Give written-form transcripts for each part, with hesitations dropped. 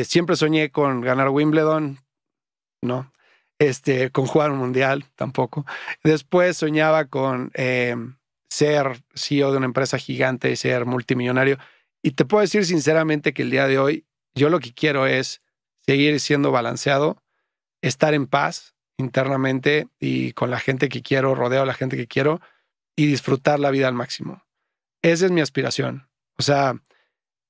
Siempre soñé con ganar Wimbledon, no. Con jugar un mundial, tampoco. Después soñaba con ser CEO de una empresa gigante y ser multimillonario. Y te puedo decir sinceramente que el día de hoy yo lo que quiero es seguir siendo balanceado, estar en paz internamente y con la gente que quiero, rodeo a la gente que quiero y disfrutar la vida al máximo. Esa es mi aspiración. O sea,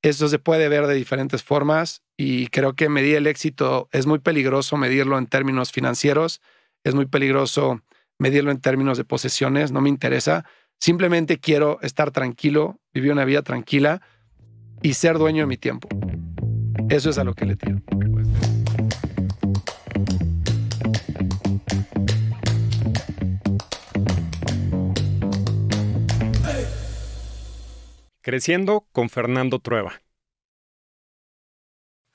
eso se puede ver de diferentes formas y creo que medir el éxito es muy peligroso medirlo en términos financieros, es muy peligroso medirlo en términos de posesiones, no me interesa. Simplemente quiero estar tranquilo, vivir una vida tranquila y ser dueño de mi tiempo. Eso es a lo que le tiro. Creciendo con Fernando Trueba.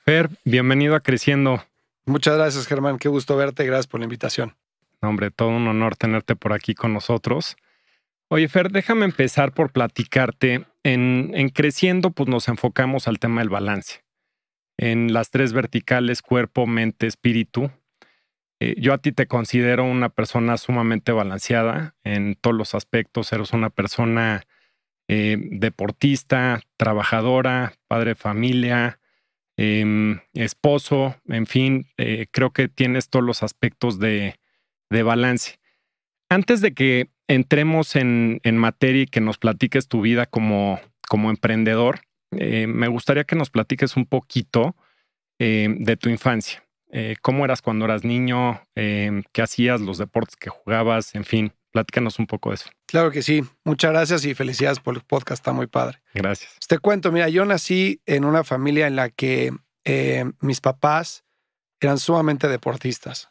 Fer, bienvenido a Creciendo. Muchas gracias, Germán. Qué gusto verte. Gracias por la invitación. Hombre, todo un honor tenerte por aquí con nosotros. Oye, Fer, déjame empezar por platicarte. En Creciendo, pues nos enfocamos al tema del balance. En las 3 verticales, cuerpo, mente, espíritu. Yo a ti te considero una persona sumamente balanceada en todos los aspectos. Eres una persona deportista, trabajadora, padre de familia, esposo, en fin, creo que tienes todos los aspectos de balance. Antes de que entremos en materia y que nos platiques tu vida como emprendedor, me gustaría que nos platiques un poquito de tu infancia. ¿Cómo eras cuando eras niño? ¿Qué hacías? ¿Los deportes que jugabas? En fin, platícanos un poco de eso. Claro que sí. Muchas gracias y felicidades por el podcast. Está muy padre. Gracias. Te cuento, mira, yo nací en una familia en la que mis papás eran sumamente deportistas.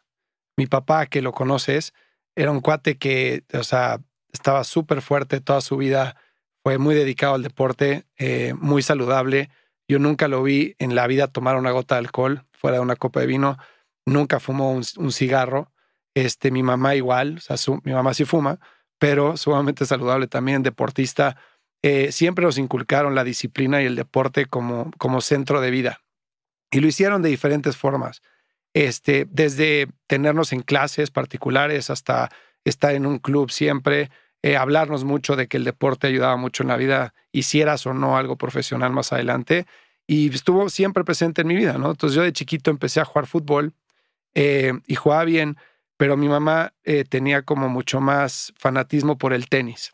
Mi papá, que lo conoces, era un cuate que, o sea, estaba súper fuerte toda su vida. Fue muy dedicado al deporte, muy saludable. Yo nunca lo vi en la vida tomar una gota de alcohol fuera de una copa de vino. Nunca fumó un cigarro. Mi mamá igual, o sea, mi mamá sí fuma, pero sumamente saludable también, deportista. Siempre nos inculcaron la disciplina y el deporte como centro de vida. Y lo hicieron de diferentes formas. Desde tenernos en clases particulares hasta estar en un club siempre, hablarnos mucho de que el deporte ayudaba mucho en la vida, hicieras o no algo profesional más adelante. Y estuvo siempre presente en mi vida, ¿no? Entonces yo de chiquito empecé a jugar fútbol y jugaba bien, pero mi mamá tenía como mucho más fanatismo por el tenis.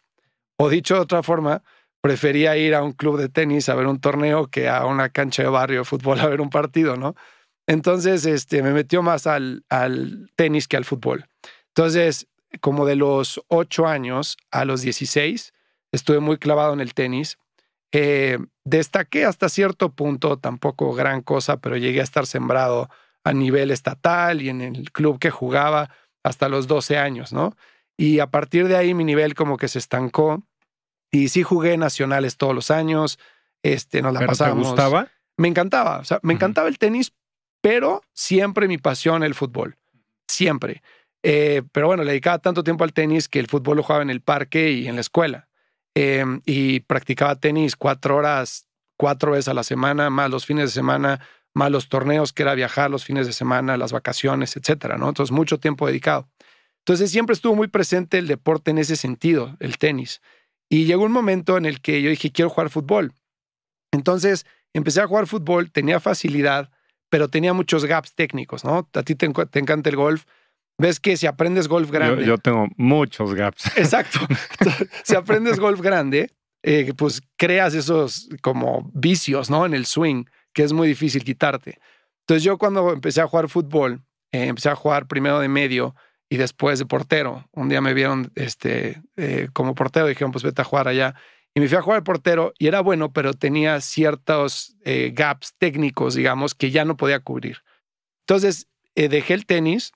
O dicho de otra forma, prefería ir a un club de tenis a ver un torneo que a una cancha de barrio de fútbol a ver un partido, ¿no? Entonces me metió más al tenis que al fútbol. Entonces, como de los 8 años a los 16, estuve muy clavado en el tenis. Destaqué hasta cierto punto, tampoco gran cosa, pero llegué a estar sembrado a nivel estatal y en el club que jugaba hasta los 12 años, ¿no? Y a partir de ahí mi nivel como que se estancó y sí jugué nacionales todos los años, nos la pasábamos. ¿Te gustaba? Me encantaba, o sea, me encantaba el tenis, pero siempre mi pasión el fútbol, siempre. Pero bueno, le dedicaba tanto tiempo al tenis que el fútbol lo jugaba en el parque y en la escuela. Y practicaba tenis 4 horas, 4 veces a la semana, más los fines de semana, más los torneos, que era viajar los fines de semana, las vacaciones, etcétera, ¿no? Entonces, mucho tiempo dedicado. Entonces, siempre estuvo muy presente el deporte en ese sentido, el tenis. Y llegó un momento en el que yo dije, quiero jugar fútbol. Entonces, empecé a jugar fútbol, tenía facilidad, pero tenía muchos gaps técnicos, ¿no? A ti te encanta el golf. Ves que si aprendes golf grande... Yo tengo muchos gaps. Exacto. Si aprendes golf grande, pues creas esos como vicios, ¿no? En el swing, que es muy difícil quitarte. Entonces yo cuando empecé a jugar fútbol, empecé a jugar primero de medio y después de portero. Un día me vieron como portero y dijeron, pues vete a jugar allá. Y me fui a jugar de portero y era bueno, pero tenía ciertos gaps técnicos, digamos, que ya no podía cubrir. Entonces dejé el tenis,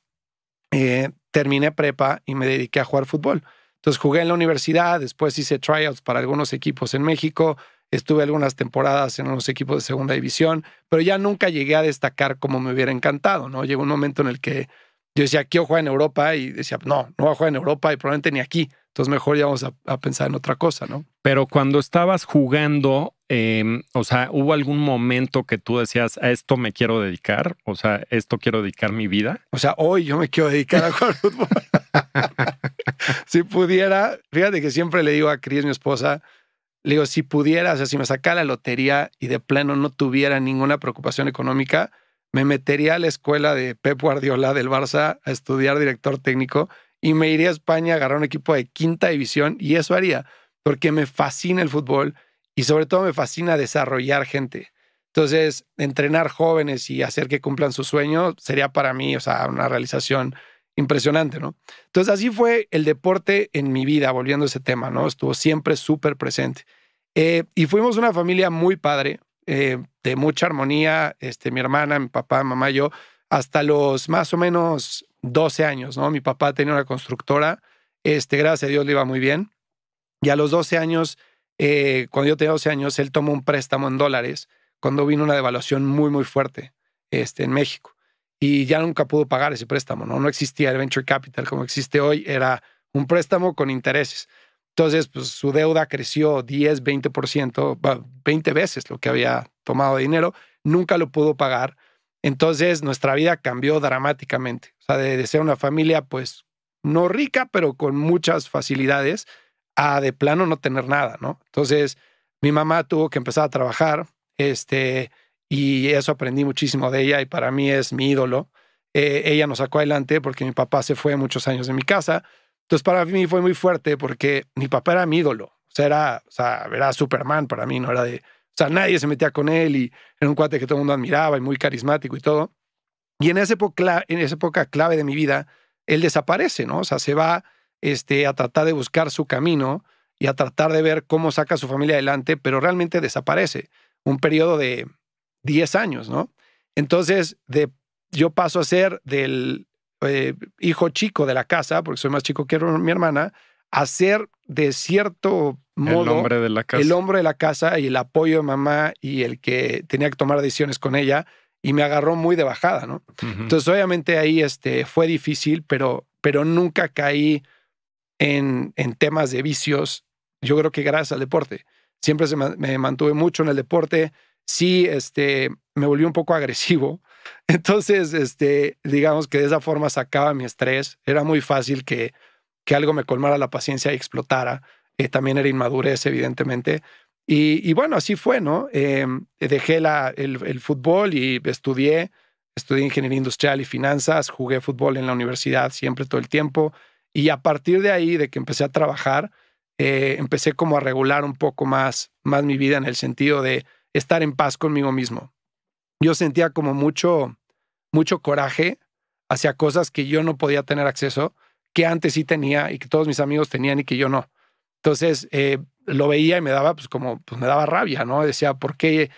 terminé prepa y me dediqué a jugar fútbol. Entonces jugué en la universidad, después hice tryouts para algunos equipos en México, estuve algunas temporadas en unos equipos de segunda división, pero ya nunca llegué a destacar como me hubiera encantado, ¿no? Llegó un momento en el que yo decía, quiero jugar en Europa, y decía, no voy a jugar en Europa y probablemente ni aquí. Entonces mejor ya vamos a pensar en otra cosa, ¿no? Pero cuando estabas jugando, o sea, ¿hubo algún momento que tú decías, a esto me quiero dedicar? O sea, ¿esto quiero dedicar mi vida? O sea, hoy yo me quiero dedicar a jugar fútbol. Si pudiera, fíjate que siempre le digo a Cris, mi esposa, le digo, si pudiera, o sea, si me sacara la lotería y de plano no tuviera ninguna preocupación económica, me metería a la escuela de Pep Guardiola del Barça a estudiar director técnico y me iría a España a agarrar un equipo de quinta división y eso haría, porque me fascina el fútbol y sobre todo me fascina desarrollar gente. Entonces, entrenar jóvenes y hacer que cumplan su sueño sería para mí, o sea, una realización impresionante, ¿no? Entonces, así fue el deporte en mi vida, volviendo a ese tema, ¿no? Estuvo siempre súper presente. Y fuimos una familia muy padre, de mucha armonía, mi hermana, mi papá, mamá, yo, hasta los más o menos 12 años, ¿no? Mi papá tenía una constructora, gracias a Dios le iba muy bien. Y a los 12 años, cuando yo tenía 12 años, él tomó un préstamo en dólares cuando vino una devaluación muy, muy fuerte en México. Y ya nunca pudo pagar ese préstamo, ¿no? No existía el venture capital como existe hoy, era un préstamo con intereses. Entonces, pues su deuda creció 10, 20%, 20 veces lo que había tomado de dinero, nunca lo pudo pagar. Entonces, nuestra vida cambió dramáticamente. O sea, de ser una familia, pues, no rica, pero con muchas facilidades, a de plano no tener nada, ¿no? Entonces, mi mamá tuvo que empezar a trabajar, y eso aprendí muchísimo de ella y para mí es mi ídolo. Ella nos sacó adelante porque mi papá se fue muchos años de mi casa. Entonces, para mí fue muy fuerte porque mi papá era mi ídolo. Era Superman para mí, no era de... O sea, nadie se metía con él y era un cuate que todo el mundo admiraba y muy carismático y todo. Y en esa época clave de mi vida, él desaparece, ¿no? O sea, se va a tratar de buscar su camino y a tratar de ver cómo saca a su familia adelante, pero realmente desaparece. Un periodo de 10 años, ¿no? Entonces, yo paso a ser del hijo chico de la casa, porque soy más chico que mi hermana, a ser de cierto modo el hombre de la casa. El hombre de la casa y el apoyo de mamá y el que tenía que tomar decisiones con ella y me agarró muy de bajada, ¿no? Entonces, obviamente ahí fue difícil, pero nunca caí en temas de vicios. Yo creo que gracias al deporte. Siempre me mantuve mucho en el deporte. Sí, me volví un poco agresivo. Entonces, digamos que de esa forma sacaba mi estrés. Era muy fácil que algo me colmara la paciencia y explotara. También era inmadurez, evidentemente. Y bueno, así fue, ¿no? Dejé el fútbol y estudié ingeniería industrial y finanzas, jugué fútbol en la universidad siempre, todo el tiempo. Y a partir de ahí, de que empecé a trabajar, empecé como a regular un poco más mi vida en el sentido de estar en paz conmigo mismo. Yo sentía como mucho coraje hacia cosas que yo no podía tener acceso, que antes sí tenía y que todos mis amigos tenían y que yo no. Entonces, lo veía y me daba, me daba rabia, ¿no? Decía, ¿por qué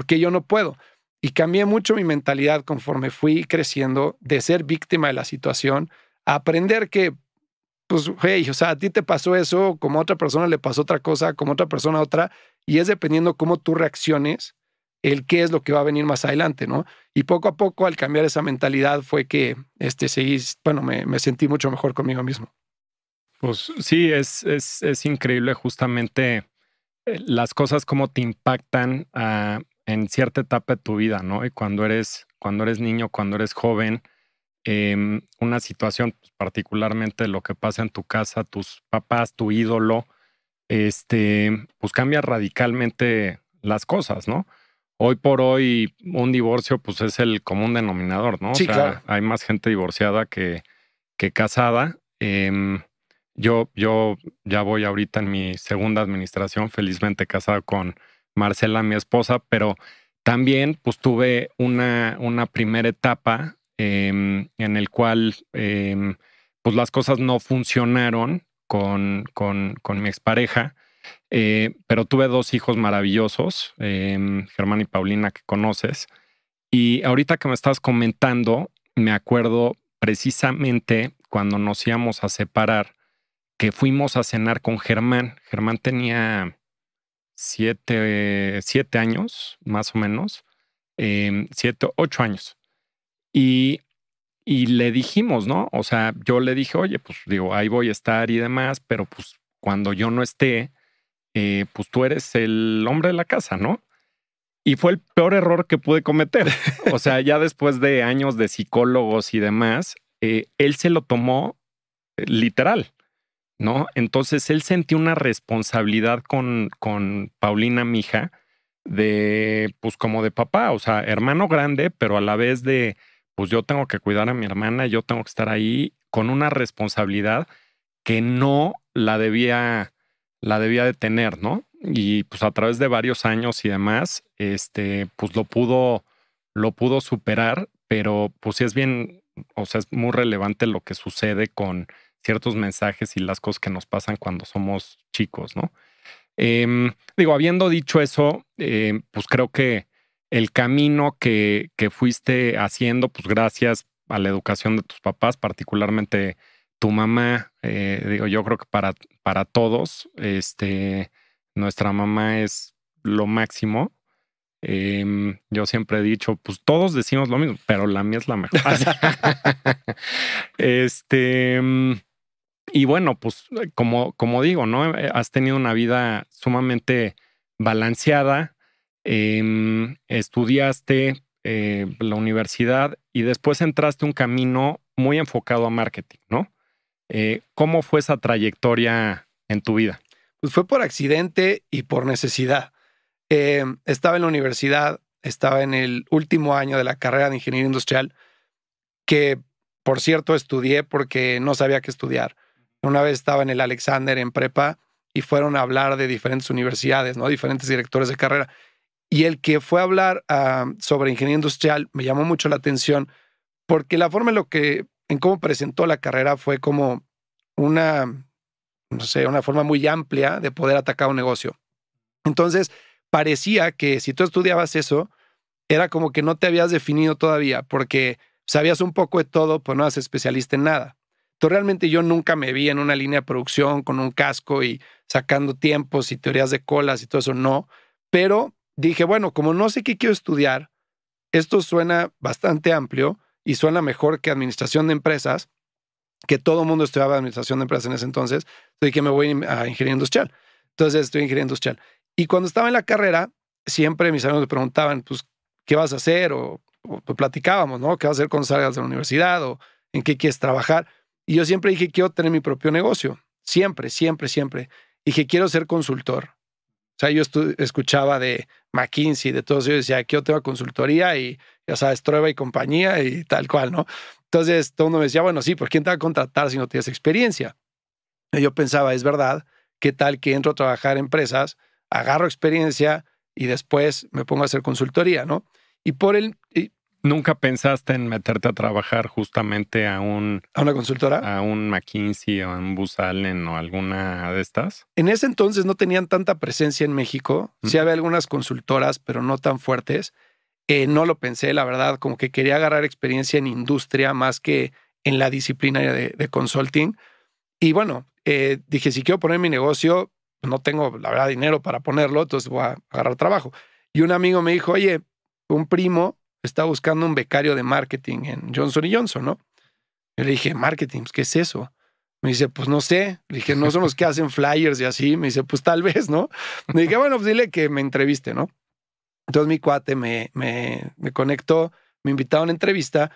yo no puedo? Y cambié mucho mi mentalidad conforme fui creciendo de ser víctima de la situación a aprender que, pues, hey, o sea, a ti te pasó eso, como a otra persona le pasó otra cosa, como a otra persona otra, y es dependiendo cómo tú reacciones, el qué es lo que va a venir más adelante, ¿no? Y poco a poco, al cambiar esa mentalidad, fue que me sentí mucho mejor conmigo mismo. Pues sí, es increíble justamente las cosas como te impactan en cierta etapa de tu vida, ¿no? Y cuando eres niño, cuando eres joven, una situación, pues, particularmente lo que pasa en tu casa, tus papás, tu ídolo, pues cambia radicalmente las cosas, ¿no? Hoy por hoy, un divorcio, pues es el común denominador, ¿no? Sí, o sea, claro. hay más gente divorciada que casada. Yo ya voy ahorita en mi segunda administración, felizmente casado con Marcela, mi esposa, pero también pues tuve una primera etapa en el cual pues las cosas no funcionaron con mi expareja, pero tuve dos hijos maravillosos, Germán y Paulina, que conoces. Y ahorita que me estás comentando, me acuerdo precisamente cuando nos íbamos a separar, que fuimos a cenar con Germán. Germán tenía 7 años, más o menos, 7, 8 años. Y Y le dijimos, ¿no? O sea, yo le dije, oye, pues digo, ahí voy a estar y demás, pero pues cuando yo no esté, pues tú eres el hombre de la casa, ¿no? Y fue el peor error que pude cometer. O sea, ya después de años de psicólogos y demás, él se lo tomó literal, ¿no? Entonces él sentía una responsabilidad con Paulina, mi hija, de, pues como de papá, o sea, hermano grande, pero a la vez de, pues yo tengo que cuidar a mi hermana, yo tengo que estar ahí con una responsabilidad que no la debía de tener, ¿no? Y pues a través de varios años y demás, pues lo pudo superar, pero pues sí es bien, o sea, es muy relevante lo que sucede con ciertos mensajes y las cosas que nos pasan cuando somos chicos, ¿no? Digo, habiendo dicho eso, pues creo que el camino que fuiste haciendo, pues gracias a la educación de tus papás, particularmente tu mamá, digo, yo creo que para todos, nuestra mamá es lo máximo. Yo siempre he dicho, pues todos decimos lo mismo, pero la mía es la mejor. este, y bueno, pues como digo, ¿no? Has tenido una vida sumamente balanceada, estudiaste la universidad y después entraste un camino muy enfocado a marketing, ¿no? ¿Cómo fue esa trayectoria en tu vida? Pues fue por accidente y por necesidad. Estaba en la universidad, estaba en el último año de la carrera de ingeniería industrial, que por cierto estudié porque no sabía qué estudiar. Una vez estaba en el Alexander en prepa y fueron a hablar de diferentes universidades, ¿no? Diferentes directores de carrera. Y el que fue a hablar sobre ingeniería industrial me llamó mucho la atención porque la forma en cómo presentó la carrera fue como una, no sé, una forma muy amplia de poder atacar un negocio. Entonces, parecía que si tú estudiabas eso, era como que no te habías definido todavía, porque sabías un poco de todo, pues no eras especialista en nada. Entonces, realmente yo nunca me vi en una línea de producción con un casco y sacando tiempos y teorías de colas y todo eso, no. Pero dije, bueno, como no sé qué quiero estudiar, esto suena bastante amplio y suena mejor que administración de empresas, que todo el mundo estudiaba administración de empresas en ese entonces. Entonces dije, me voy a ingeniería industrial. Entonces estoy en ingeniería industrial. Y cuando estaba en la carrera, siempre mis amigos me preguntaban, pues, ¿qué vas a hacer? O platicábamos, ¿no? ¿Qué vas a hacer cuando salgas de la universidad? ¿O en qué quieres trabajar? Y yo siempre dije, quiero tener mi propio negocio. Siempre, siempre, siempre. Y dije, quiero ser consultor. O sea, yo escuchaba de McKinsey, de todos ellos, decía, quiero tener consultoría y, ya sabes, Trueba y compañía y tal cual, ¿no? Entonces, todo el mundo me decía, bueno, sí, ¿por quién te va a contratar si no tienes experiencia? Y yo pensaba, es verdad, ¿qué tal que entro a trabajar en empresas, agarro experiencia y después me pongo a hacer consultoría, ¿no? Y ¿Nunca pensaste en meterte a trabajar justamente ¿A una consultora? a un McKinsey o a un Booz Allen o alguna de estas? En ese entonces no tenían tanta presencia en México. Sí había algunas consultoras, pero no tan fuertes. No lo pensé, la verdad, como que quería agarrar experiencia en industria más que en la disciplina de consulting. Y bueno, dije, si quiero poner mi negocio, no tengo, la verdad, dinero para ponerlo, entonces voy a agarrar trabajo. Y un amigo me dijo, oye, un primo está buscando un becario de marketing en Johnson Johnson, ¿no? Yo le dije, marketing, ¿qué es eso? Me dice, pues no sé. Le dije, no son los que hacen flyers y así. Me dice, pues tal vez, ¿no? Me dije, bueno, pues dile que me entreviste, ¿no? Entonces mi cuate me conectó, me invitaron a una entrevista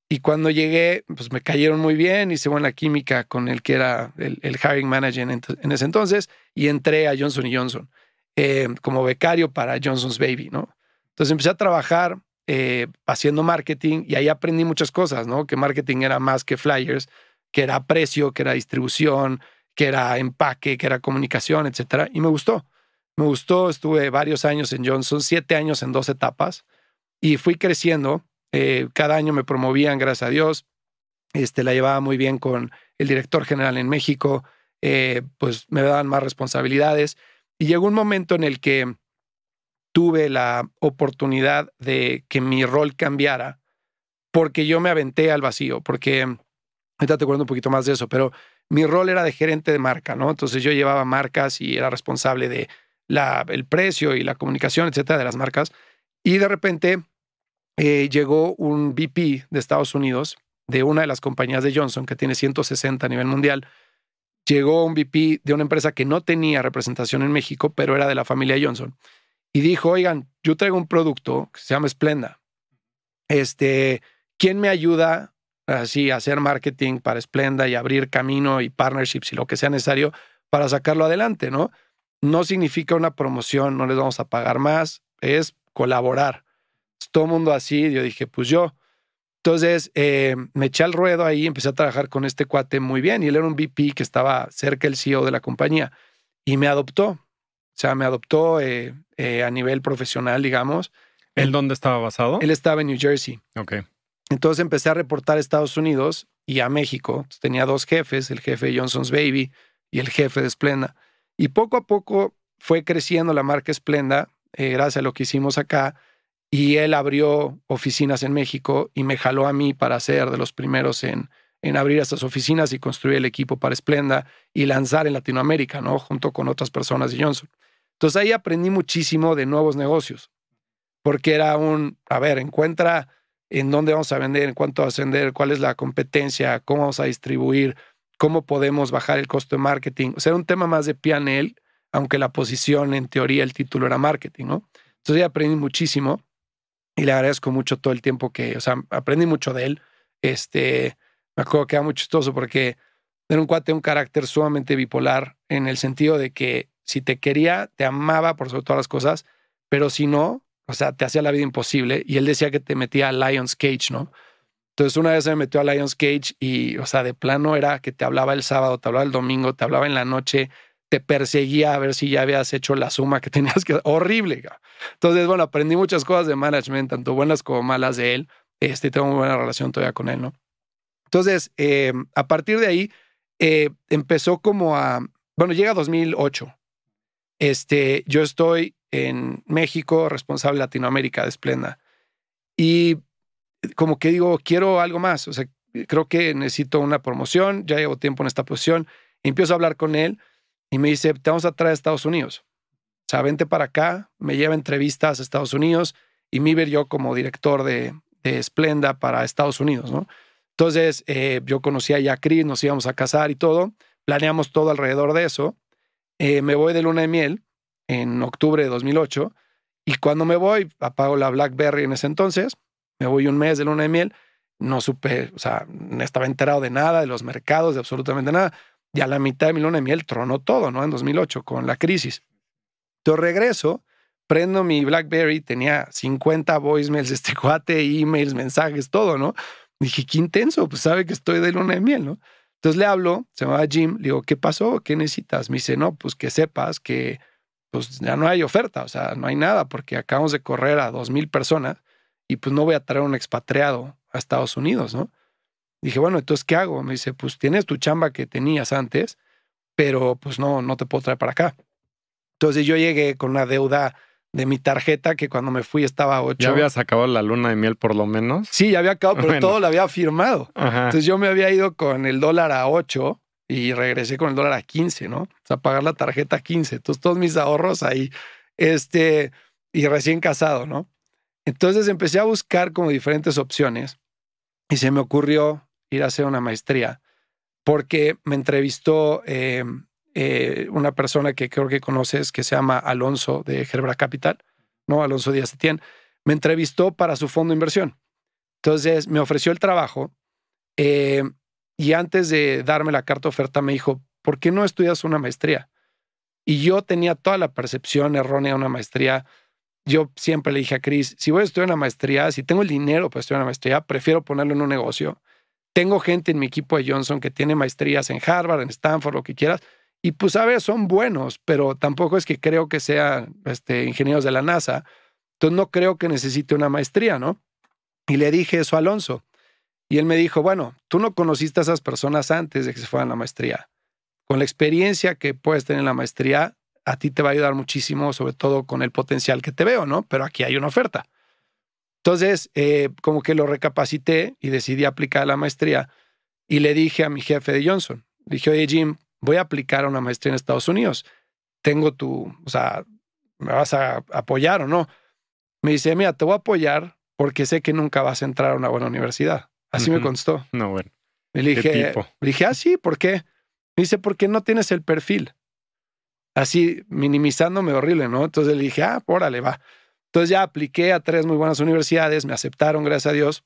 y cuando llegué, pues me cayeron muy bien, hice buena química con el que era el hiring manager en ese entonces y entré a Johnson Johnson como becario para Johnson's Baby, ¿no? Entonces empecé a trabajar haciendo marketing y ahí aprendí muchas cosas, ¿no? Que marketing era más que flyers, que era precio, que era distribución, que era empaque, que era comunicación, etcétera. Y me gustó. Me gustó, estuve varios años en Johnson, 7 años en 2 etapas y fui creciendo. Cada año me promovían, gracias a Dios. La llevaba muy bien con el director general en México. Pues me daban más responsabilidades. Y llegó un momento en el que tuve la oportunidad de que mi rol cambiara porque yo me aventé al vacío, porque ahorita te cuento un poquito más de eso, pero mi rol era de gerente de marca, ¿no? Entonces yo llevaba marcas y era responsable de el precio y la comunicación, etcétera, de las marcas. Y de repente llegó un VP de Estados Unidos de una de las compañías de Johnson, que tiene 160 a nivel mundial. Llegó un VP de una empresa que no tenía representación en México, pero era de la familia Johnson. Y dijo, oigan, yo traigo un producto que se llama Splenda. ¿Quién me ayuda así a hacer marketing para Splenda y abrir camino y partnerships y lo que sea necesario para sacarlo adelante, ¿no? No significa una promoción, no les vamos a pagar más, es colaborar. Todo el mundo así, yo dije, pues yo. Entonces me eché al ruedo ahí, empecé a trabajar con este cuate muy bien y él era un VP que estaba cerca del CEO de la compañía y me adoptó. O sea, me adoptó a nivel profesional, digamos. ¿Él dónde estaba basado? Él estaba en New Jersey. Ok. Entonces empecé a reportar a Estados Unidos y a México. Entonces, tenía dos jefes, el jefe de Johnson's Baby y el jefe de Splenda. Y poco a poco fue creciendo la marca Splenda, gracias a lo que hicimos acá. Y él abrió oficinas en México y me jaló a mí para ser de los primeros en abrir estas oficinas y construir el equipo para Splenda y lanzar en Latinoamérica, ¿no? Junto con otras personas de Johnson. Entonces ahí aprendí muchísimo de nuevos negocios, porque era encuentra en dónde vamos a vender, en cuánto vas a vender, cuál es la competencia, cómo vamos a distribuir, cómo podemos bajar el costo de marketing. O sea, era un tema más de P&L, aunque la posición, en teoría, el título era marketing, ¿no? Entonces ahí aprendí muchísimo. Y le agradezco mucho todo el tiempo aprendí mucho de él. Me acuerdo que era muy chistoso porque era un cuate de un carácter sumamente bipolar en el sentido de que si te quería, te amaba por sobre todas las cosas, pero si no, o sea, te hacía la vida imposible. Y él decía que te metía a Lion's Cage, ¿no? Entonces una vez me metió a Lion's Cage y, o sea, de plano era que te hablaba el sábado, te hablaba el domingo, te hablaba en la noche, te perseguía a ver si ya habías hecho la suma que tenías que... Horrible. Entonces, bueno, aprendí muchas cosas de management, tanto buenas como malas de él. Tengo muy buena relación todavía con él, ¿no? Entonces, a partir de ahí, empezó llega 2008. Yo estoy en México, responsable de Latinoamérica de Splenda. Y como que digo, quiero algo más. O sea, creo que necesito una promoción. Ya llevo tiempo en esta posición. Empiezo a hablar con él y me dice, te vamos a traer a Estados Unidos. O sea, vente para acá, me lleva entrevistas a Estados Unidos y me ver yo como director de Splenda para Estados Unidos, ¿no? Entonces, yo conocía ya a Chris, nos íbamos a casar y todo. Planeamos todo alrededor de eso. Me voy de luna de miel en octubre de 2008 y cuando me voy, apago la BlackBerry en ese entonces, me voy un mes de luna de miel, no supe, o sea, no estaba enterado de nada, de los mercados, de absolutamente nada. Y a la mitad de mi luna de miel tronó todo, ¿no? En 2008, con la crisis. Entonces regreso, prendo mi BlackBerry, tenía 50 voicemails de este cuate, emails, mensajes, todo, ¿no? Dije, qué intenso, pues sabe que estoy de luna de miel, ¿no? Entonces le hablo, se llamaba Jim, le digo, ¿qué pasó? ¿Qué necesitas? Me dice, no, pues que sepas que pues ya no hay oferta, o sea, no hay nada, porque acabamos de correr a 2,000 personas y pues no voy a traer un expatriado a Estados Unidos, ¿no? Dije, bueno, entonces, ¿qué hago? Me dice, pues tienes tu chamba que tenías antes, pero pues no te puedo traer para acá. Entonces yo llegué con una deuda de mi tarjeta que cuando me fui estaba a 8. ¿Ya habías acabado la luna de miel por lo menos? Sí, ya había acabado, pero Bueno. todo lo había firmado. Ajá. Entonces yo me había ido con el dólar a 8 y regresé con el dólar a 15, ¿no? O sea, pagar la tarjeta a 15. Entonces todos mis ahorros ahí, y recién casado, ¿no? Entonces empecé a buscar como diferentes opciones y se me ocurrió ir a hacer una maestría porque me entrevistó una persona que creo que conoces que se llama Alonso de Gerbera Capital, ¿no? Alonso Díaz Etienne. Me entrevistó para su fondo de inversión. Entonces me ofreció el trabajo y antes de darme la carta oferta me dijo, ¿por qué no estudias una maestría? Y yo tenía toda la percepción errónea de una maestría. Yo siempre le dije a Chris, si voy a estudiar una maestría, si tengo el dinero para estudiar una maestría, prefiero ponerlo en un negocio. Tengo gente en mi equipo de Johnson que tiene maestrías en Harvard, en Stanford, lo que quieras. Y pues, a ver, son buenos, pero tampoco es que creo que sean ingenieros de la NASA. Entonces no creo que necesite una maestría, ¿no? Y le dije eso a Alonso. Y él me dijo, bueno, tú no conociste a esas personas antes de que se fueran a la maestría. Con la experiencia que puedes tener en la maestría, a ti te va a ayudar muchísimo, sobre todo con el potencial que te veo, ¿no? Pero aquí hay una oferta. Entonces, como que lo recapacité y decidí aplicar a la maestría y le dije a mi jefe de Johnson, le dije, oye, Jim, voy a aplicar a una maestría en Estados Unidos. O sea, ¿me vas a apoyar o no? Me dice, mira, te voy a apoyar porque sé que nunca vas a entrar a una buena universidad. Así me contestó. No, bueno. Le dije, sí, ¿por qué? Me dice, porque no tienes el perfil. Así, minimizándome horrible, ¿no? Entonces le dije, órale, va. Entonces ya apliqué a 3 muy buenas universidades, me aceptaron, gracias a Dios.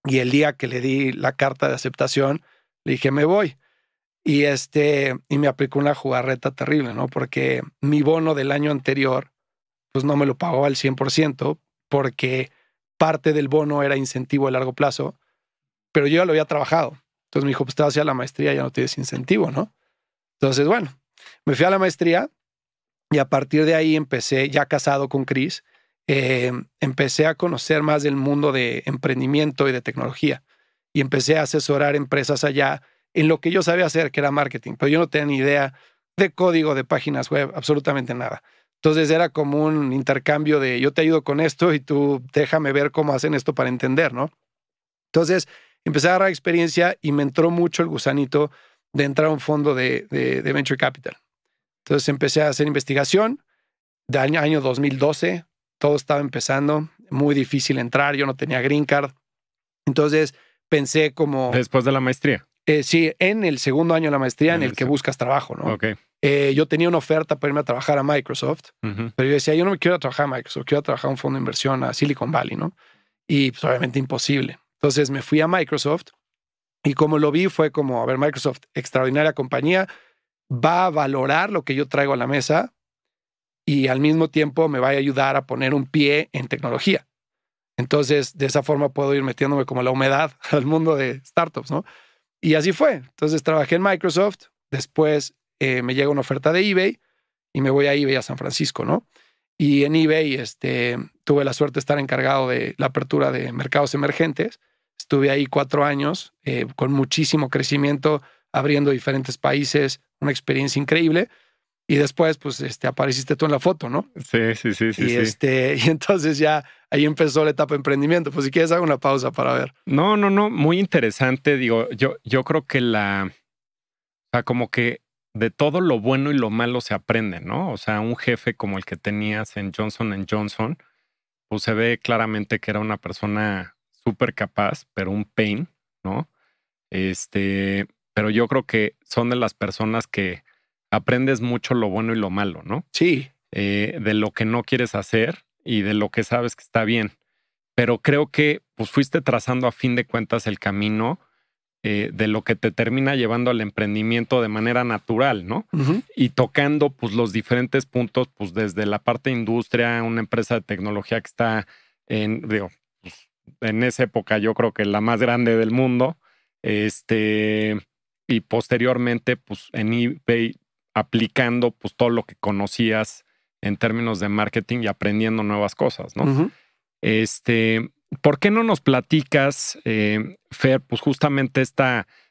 Y el día que le di la carta de aceptación, le dije, me voy. Y me aplicó una jugarreta terrible, ¿no? Porque mi bono del año anterior, pues no me lo pagó al 100%, porque parte del bono era incentivo a largo plazo, pero yo ya lo había trabajado. Entonces me dijo, pues te vas a ir a la maestría, ya no tienes incentivo, ¿no? Entonces, bueno, me fui a la maestría y a partir de ahí empecé, ya casado con Chris, empecé a conocer más del mundo de emprendimiento y de tecnología. Y empecé a asesorar empresas allá en lo que yo sabía hacer, que era marketing, pero yo no tenía ni idea de código, de páginas web, absolutamente nada. Entonces era como un intercambio de yo te ayudo con esto y tú déjame ver cómo hacen esto para entender, ¿no? Entonces empecé a agarrar experiencia y me entró mucho el gusanito de entrar a un fondo de Venture Capital. Entonces empecé a hacer investigación de año 2012, todo estaba empezando, muy difícil entrar, yo no tenía green card. Entonces pensé como... ¿Después de la maestría? Sí, en el segundo año de la maestría en el que buscas trabajo, ¿no? Okay. Yo tenía una oferta para irme a trabajar a Microsoft, pero yo decía, yo no me quiero trabajar a Microsoft, quiero trabajar a un fondo de inversión a Silicon Valley, ¿no? Y pues obviamente imposible. Entonces me fui a Microsoft y como lo vi fue como, a ver, Microsoft, extraordinaria compañía, va a valorar lo que yo traigo a la mesa y al mismo tiempo me va a ayudar a poner un pie en tecnología. Entonces, de esa forma puedo ir metiéndome como la humedad al mundo de startups, ¿no? Y así fue. Entonces trabajé en Microsoft, después me llega una oferta de eBay y me voy a eBay a San Francisco, ¿no? Y en eBay tuve la suerte de estar encargado de la apertura de mercados emergentes. Estuve ahí 4 años con muchísimo crecimiento, abriendo diferentes países, una experiencia increíble. Y después, pues, apareciste tú en la foto, ¿no? Sí. Y entonces ya ahí empezó la etapa de emprendimiento. Pues si quieres hago una pausa para ver. No, muy interesante. Digo, yo creo que o sea, como que de todo lo bueno y lo malo se aprende, ¿no? O sea, un jefe como el que tenías en Johnson & Johnson, pues se ve claramente que era una persona súper capaz, pero un pain, ¿no? Pero yo creo que son de las personas que aprendes mucho lo bueno y lo malo, ¿no? Sí. De lo que no quieres hacer y de lo que sabes que está bien. Pero creo que pues fuiste trazando a fin de cuentas el camino de lo que te termina llevando al emprendimiento de manera natural, ¿no? Y tocando pues los diferentes puntos, pues desde la parte de industria, una empresa de tecnología que está pues, en esa época yo creo que la más grande del mundo, y posteriormente pues en eBay aplicando pues todo lo que conocías en términos de marketing y aprendiendo nuevas cosas, ¿no? ¿Por qué no nos platicas, Fer, pues justamente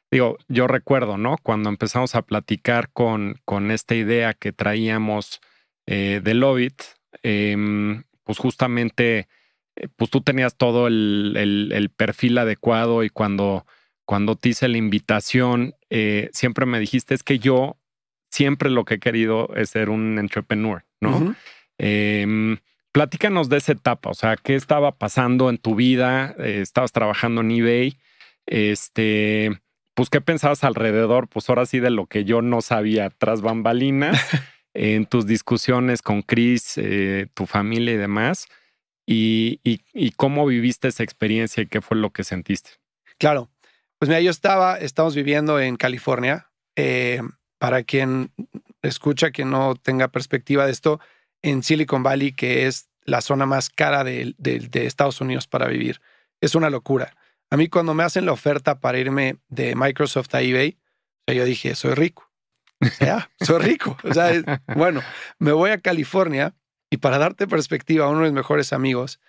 yo recuerdo, ¿no? Cuando empezamos a platicar con esta idea que traíamos de Lovit, pues justamente, pues tú tenías todo el perfil adecuado y cuando te hice la invitación, siempre me dijiste, es que yo siempre lo que he querido es ser un entrepreneur, ¿no? Platícanos de esa etapa, o sea, ¿qué estaba pasando en tu vida? Estabas trabajando en eBay, pues, ¿qué pensabas alrededor? Pues ahora sí de lo que yo no sabía tras bambalinas, en tus discusiones con Chris, tu familia y demás, y cómo viviste esa experiencia y qué fue lo que sentiste. Claro, pues mira, estamos viviendo en California. Para quien escucha, que no tenga perspectiva de esto, en Silicon Valley, que es la zona más cara de Estados Unidos para vivir. Es una locura. A mí cuando me hacen la oferta para irme de Microsoft a eBay, yo dije, soy rico. O sea, soy rico. O sea, bueno, me voy a California y para darte perspectiva, uno de mis mejores amigos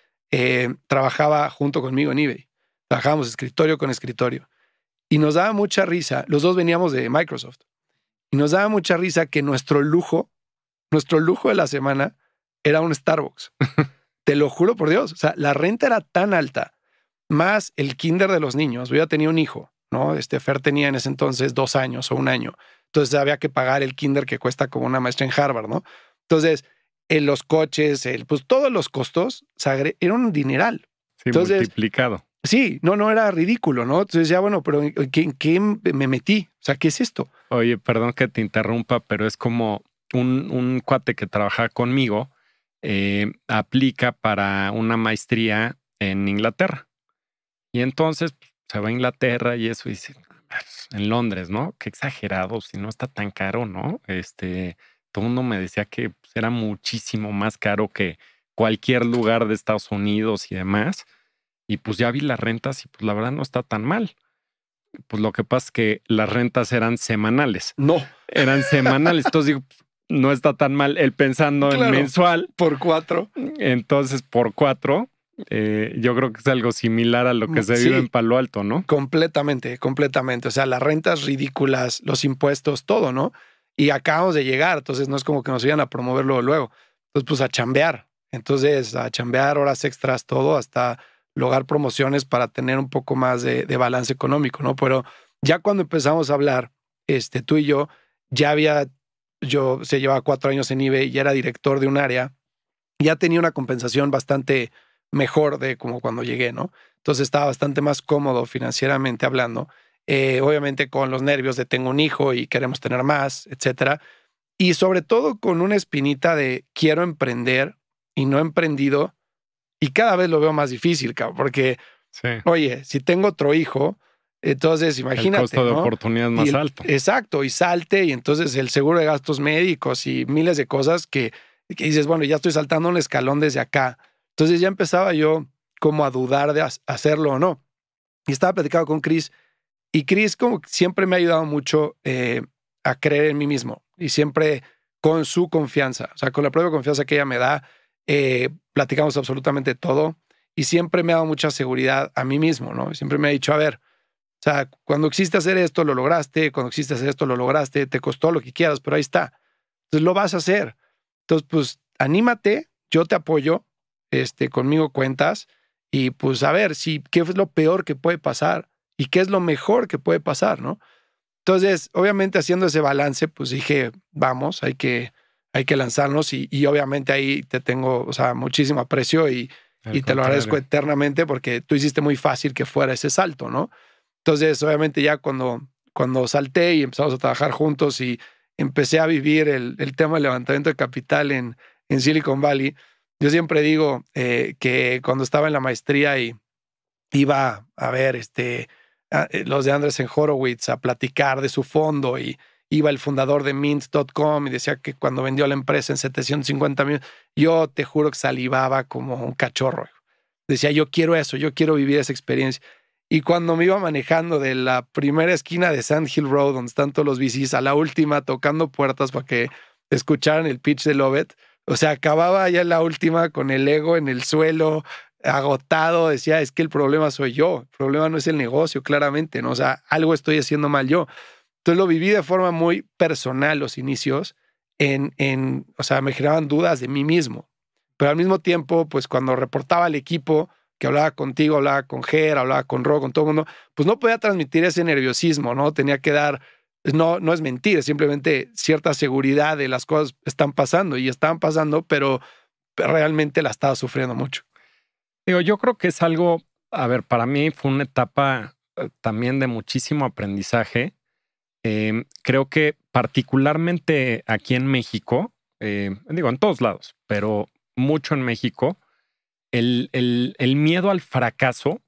trabajaba junto conmigo en eBay. Trabajábamos escritorio con escritorio. Y nos daba mucha risa. Los dos veníamos de Microsoft. Y nos daba mucha risa que nuestro lujo de la semana era un Starbucks. Te lo juro por Dios. O sea, la renta era tan alta, más el kinder de los niños. Yo ya tenía un hijo, ¿no? Fer tenía en ese entonces 2 años o 1 año. Entonces había que pagar el kinder que cuesta como una maestra en Harvard, ¿no? Entonces, los coches, pues todos los costos, o sea, era un dineral. Sí, entonces, multiplicado. Sí, no era ridículo, ¿no? Entonces ya, bueno, pero ¿en qué me metí? O sea, ¿qué es esto? Oye, perdón que te interrumpa, pero es como un cuate que trabaja conmigo, aplica para una maestría en Inglaterra. Y entonces pues, se va a Inglaterra y eso, y dice, en Londres, ¿no? Qué exagerado, si no está tan caro, ¿no? Todo el mundo me decía que pues, era muchísimo más caro que cualquier lugar de Estados Unidos y demás. Y pues ya vi las rentas y pues la verdad no está tan mal. Pues lo que pasa es que las rentas eran semanales. No, Eran semanales. Entonces digo, no está tan mal él pensando en claro, mensual. por 4. Entonces, por 4, yo creo que es algo similar a lo que se vive en Sí, Palo Alto, ¿no? completamente. O sea, las rentas ridículas, los impuestos, todo, ¿no? Y acabamos de llegar, entonces no es como que nos iban a promover luego. Entonces, pues a chambear. Entonces, a chambear horas extras, todo, hasta lograr promociones para tener un poco más de balance económico, ¿no? Pero ya cuando empezamos a hablar, tú y yo, se llevaba 4 años en eBay, ya era director de un área, ya tenía una compensación bastante mejor de como cuando llegué, ¿no? Entonces estaba bastante más cómodo financieramente hablando. Obviamente con los nervios de tengo un hijo y queremos tener más, etcétera. Y sobre todo con una espinita de quiero emprender y no he emprendido y cada vez lo veo más difícil, cabrón, porque, Sí. oye, si tengo otro hijo, entonces El imagínate, costo de ¿no? oportunidad es más alto. Exacto, y salte y entonces el seguro de gastos médicos y miles de cosas que dices, bueno, ya estoy saltando un escalón desde acá. Entonces ya empezaba yo como a dudar de hacerlo o no. Y estaba platicando con Chris y Chris como que siempre me ha ayudado mucho a creer en mí mismo y siempre con su confianza, o sea, con la propia confianza que ella me da, platicamos absolutamente todo y siempre me ha dado mucha seguridad a mí mismo, ¿no? Siempre me ha dicho, a ver, o sea, cuando quisiste hacer esto, lo lograste, cuando quisiste hacer esto, lo lograste, te costó lo que quieras, pero ahí está. Entonces lo vas a hacer. Entonces, pues anímate, yo te apoyo, conmigo cuentas y pues a ver si qué es lo peor que puede pasar y qué es lo mejor que puede pasar, ¿no? Entonces, obviamente haciendo ese balance, pues dije, vamos, hay que lanzarnos y obviamente ahí te tengo, o sea, muchísimo aprecio Al y te lo agradezco contrario. eternamente porque tú hiciste muy fácil que fuera ese salto, ¿no? Entonces, obviamente ya cuando salté y empezamos a trabajar juntos y empecé a vivir el tema del levantamiento de capital en Silicon Valley, yo siempre digo que cuando estaba en la maestría y iba a ver los de Andreessen Horowitz a platicar de su fondo y iba el fundador de Mint.com y decía que cuando vendió la empresa en 750 millones, yo te juro que salivaba como un cachorro. Decía, yo quiero eso, yo quiero vivir esa experiencia. Y cuando me iba manejando de la primera esquina de Sand Hill Road, donde están todos los VCs, a la última tocando puertas para que escucharan el pitch de Lovett, o sea, acababa ya en la última con el ego en el suelo, agotado, decía, es que el problema soy yo, el problema no es el negocio, claramente, ¿no? O sea, algo estoy haciendo mal yo. Entonces lo viví de forma muy personal los inicios, o sea, me generaban dudas de mí mismo, pero al mismo tiempo, pues cuando reportaba al equipo, que hablaba contigo, hablaba con Ger, hablaba con Ro, con todo el mundo, pues no podía transmitir ese nerviosismo, ¿no? Tenía que dar, no es mentir, es simplemente cierta seguridad de las cosas están pasando y estaban pasando, pero realmente la estaba sufriendo mucho. Digo, yo creo que es algo, a ver, para mí fue una etapa también de muchísimo aprendizaje. Creo que particularmente aquí en México, digo, en todos lados, pero mucho en México, el miedo al fracaso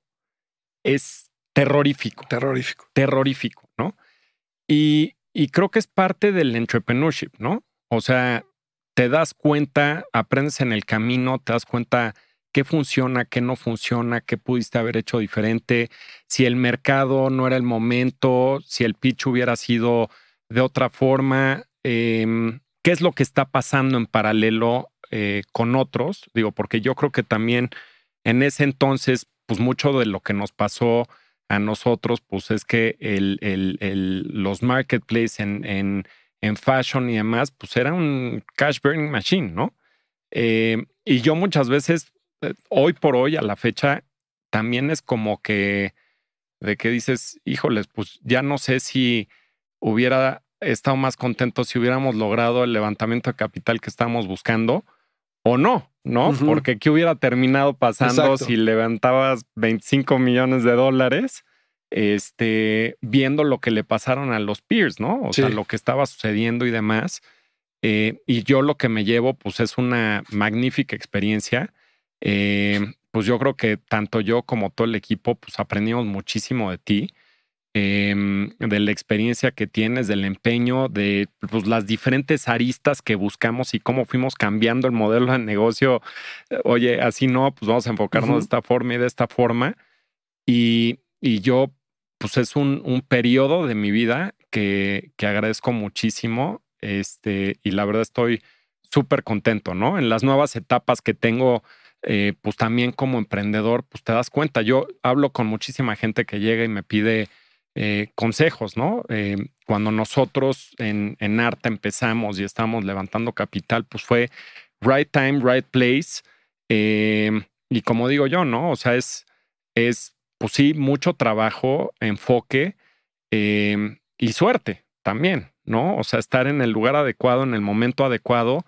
es terrorífico, Terrorífico. terrorífico, ¿no? Y creo que es parte del entrepreneurship, ¿no? O sea, te das cuenta, aprendes en el camino, te das cuenta qué funciona, qué no funciona, qué pudiste haber hecho diferente, si el mercado no era el momento, si el pitch hubiera sido de otra forma, qué es lo que está pasando en paralelo con otros. Digo, porque yo creo que también en ese entonces, pues mucho de lo que nos pasó a nosotros, pues es que los marketplaces en fashion y demás, pues era un cash burning machine, ¿no? Y yo muchas veces, hoy por hoy, a la fecha, también es como que, de que dices, híjoles, pues ya no sé si hubiera estado más contento si hubiéramos logrado el levantamiento de capital que estábamos buscando, o no, ¿no? Porque ¿qué hubiera terminado pasando si levantabas $25 millones viendo lo que le pasaron a los peers, ¿no? O sea, lo que estaba sucediendo y demás. Y yo lo que me llevo, pues es una magnífica experiencia. Pues yo creo que tanto yo como todo el equipo, pues aprendimos muchísimo de ti, de la experiencia que tienes, del empeño, de pues, las diferentes aristas que buscamos y cómo fuimos cambiando el modelo de negocio. Oye, así no, pues vamos a enfocarnos de esta forma y de esta forma. Y yo, pues es un periodo de mi vida que agradezco muchísimo. Y la verdad estoy súper contento, ¿no? En las nuevas etapas que tengo, pues también como emprendedor, pues te das cuenta. Yo hablo con muchísima gente que llega y me pide consejos, ¿no? Cuando nosotros en Arta empezamos y estamos levantando capital, pues fue right time, right place. Y como digo yo, ¿no? O sea, es pues sí, mucho trabajo, enfoque y suerte también, ¿no? O sea, estar en el lugar adecuado, en el momento adecuado.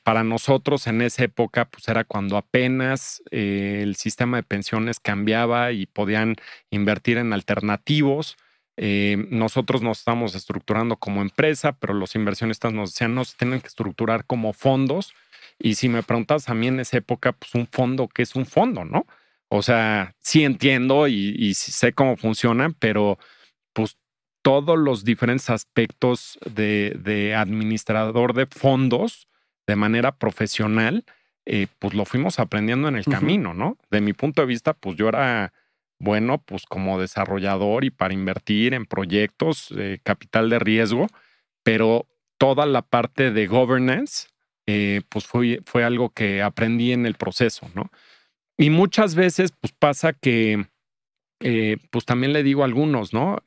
Para nosotros en esa época, pues era cuando apenas el sistema de pensiones cambiaba y podían invertir en alternativos. Nosotros nos estamos estructurando como empresa, pero los inversionistas nos decían, no, se tienen que estructurar como fondos. Y si me preguntas a mí en esa época, pues un fondo, ¿qué es un fondo, no? O sea, sí entiendo y sé cómo funcionan, pero pues todos los diferentes aspectos de administrador de fondos de manera profesional, pues lo fuimos aprendiendo en el camino, ¿no? De mi punto de vista, pues yo era bueno, pues como desarrollador y para invertir en proyectos, capital de riesgo, pero toda la parte de governance, pues fue algo que aprendí en el proceso, ¿no? Y muchas veces, pues pasa que, pues también le digo a algunos, ¿no?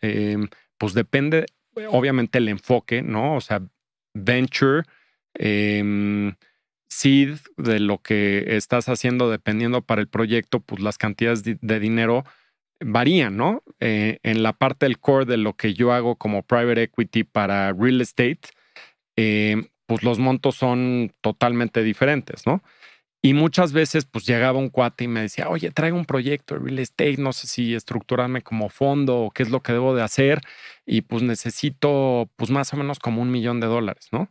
Pues depende, obviamente, el enfoque, ¿no? O sea, venture, seed, de lo que estás haciendo dependiendo para el proyecto, pues las cantidades de dinero varían, ¿no? En la parte del core de lo que yo hago como private equity para real estate, pues los montos son totalmente diferentes, ¿no? Y muchas veces pues llegaba un cuate y me decía, oye, traigo un proyecto de real estate, no sé si estructurarme como fondo o qué es lo que debo de hacer y pues necesito pues más o menos como $1 millón, ¿no?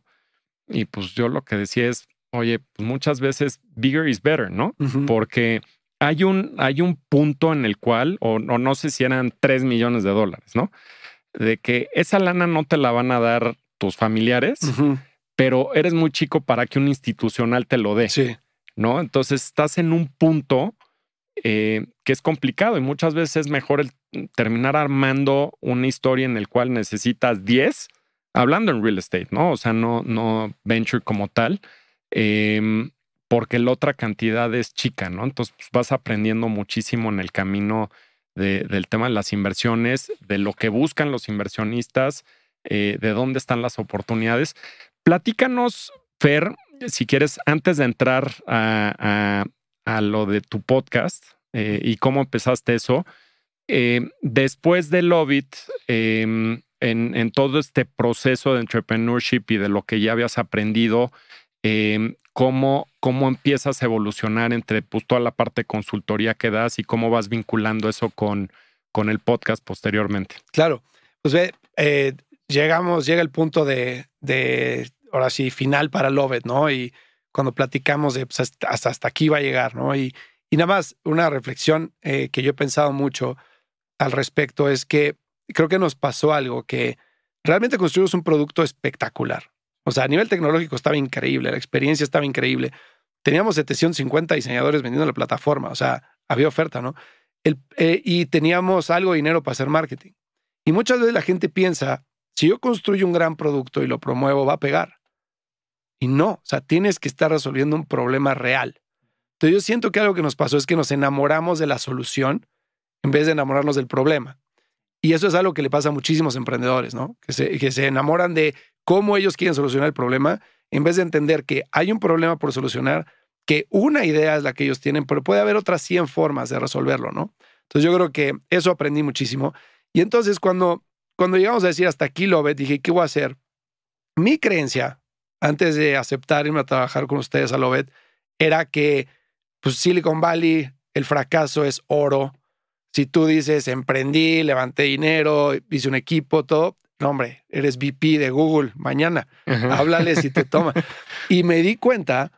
Y pues yo lo que decía es, oye, pues muchas veces bigger is better, ¿no? Porque hay un punto en el cual, o no sé si eran $3 millones, ¿no? De que esa lana no te la van a dar tus familiares, pero eres muy chico para que un institucional te lo dé. Sí. ¿No? Entonces estás en un punto que es complicado y muchas veces es mejor terminar armando una historia en el cual necesitas 10, hablando en real estate, ¿no? O sea, no venture como tal, porque la otra cantidad es chica, ¿no? Entonces pues, vas aprendiendo muchísimo en el camino del tema de las inversiones, de lo que buscan los inversionistas, de dónde están las oportunidades. Platícanos, Fer, si quieres, antes de entrar a lo de tu podcast y cómo empezaste eso, después de Loveit, en todo este proceso de entrepreneurship y de lo que ya habías aprendido, ¿cómo empiezas a evolucionar entre pues, toda la parte de consultoría que das y cómo vas vinculando eso con el podcast posteriormente? Claro, pues llega el punto de ahora sí, final para Loveit, ¿no? Y cuando platicamos de pues, hasta aquí va a llegar, ¿no? Y nada más, una reflexión que yo he pensado mucho al respecto es que creo que nos pasó algo que realmente construimos un producto espectacular. O sea, a nivel tecnológico estaba increíble, la experiencia estaba increíble. Teníamos 750 diseñadores vendiendo la plataforma, o sea, había oferta, ¿no? Y teníamos algo de dinero para hacer marketing. Y muchas veces la gente piensa, si yo construyo un gran producto y lo promuevo, va a pegar. Y no, o sea, tienes que estar resolviendo un problema real. Entonces yo siento que algo que nos pasó es que nos enamoramos de la solución en vez de enamorarnos del problema. Y eso es algo que le pasa a muchísimos emprendedores, ¿no? Que se enamoran de cómo ellos quieren solucionar el problema en vez de entender que hay un problema por solucionar, que una idea es la que ellos tienen, pero puede haber otras 100 formas de resolverlo, ¿no? Entonces yo creo que eso aprendí muchísimo. Y entonces cuando llegamos a decir hasta aquí, Loveit, dije, ¿qué voy a hacer? Mi creencia, antes de aceptar irme a trabajar con ustedes a Loveit, era que pues Silicon Valley, el fracaso es oro. Si tú dices, emprendí, levanté dinero, hice un equipo, todo, no, hombre, eres VP de Google mañana. Háblales y te toma. Y me di cuenta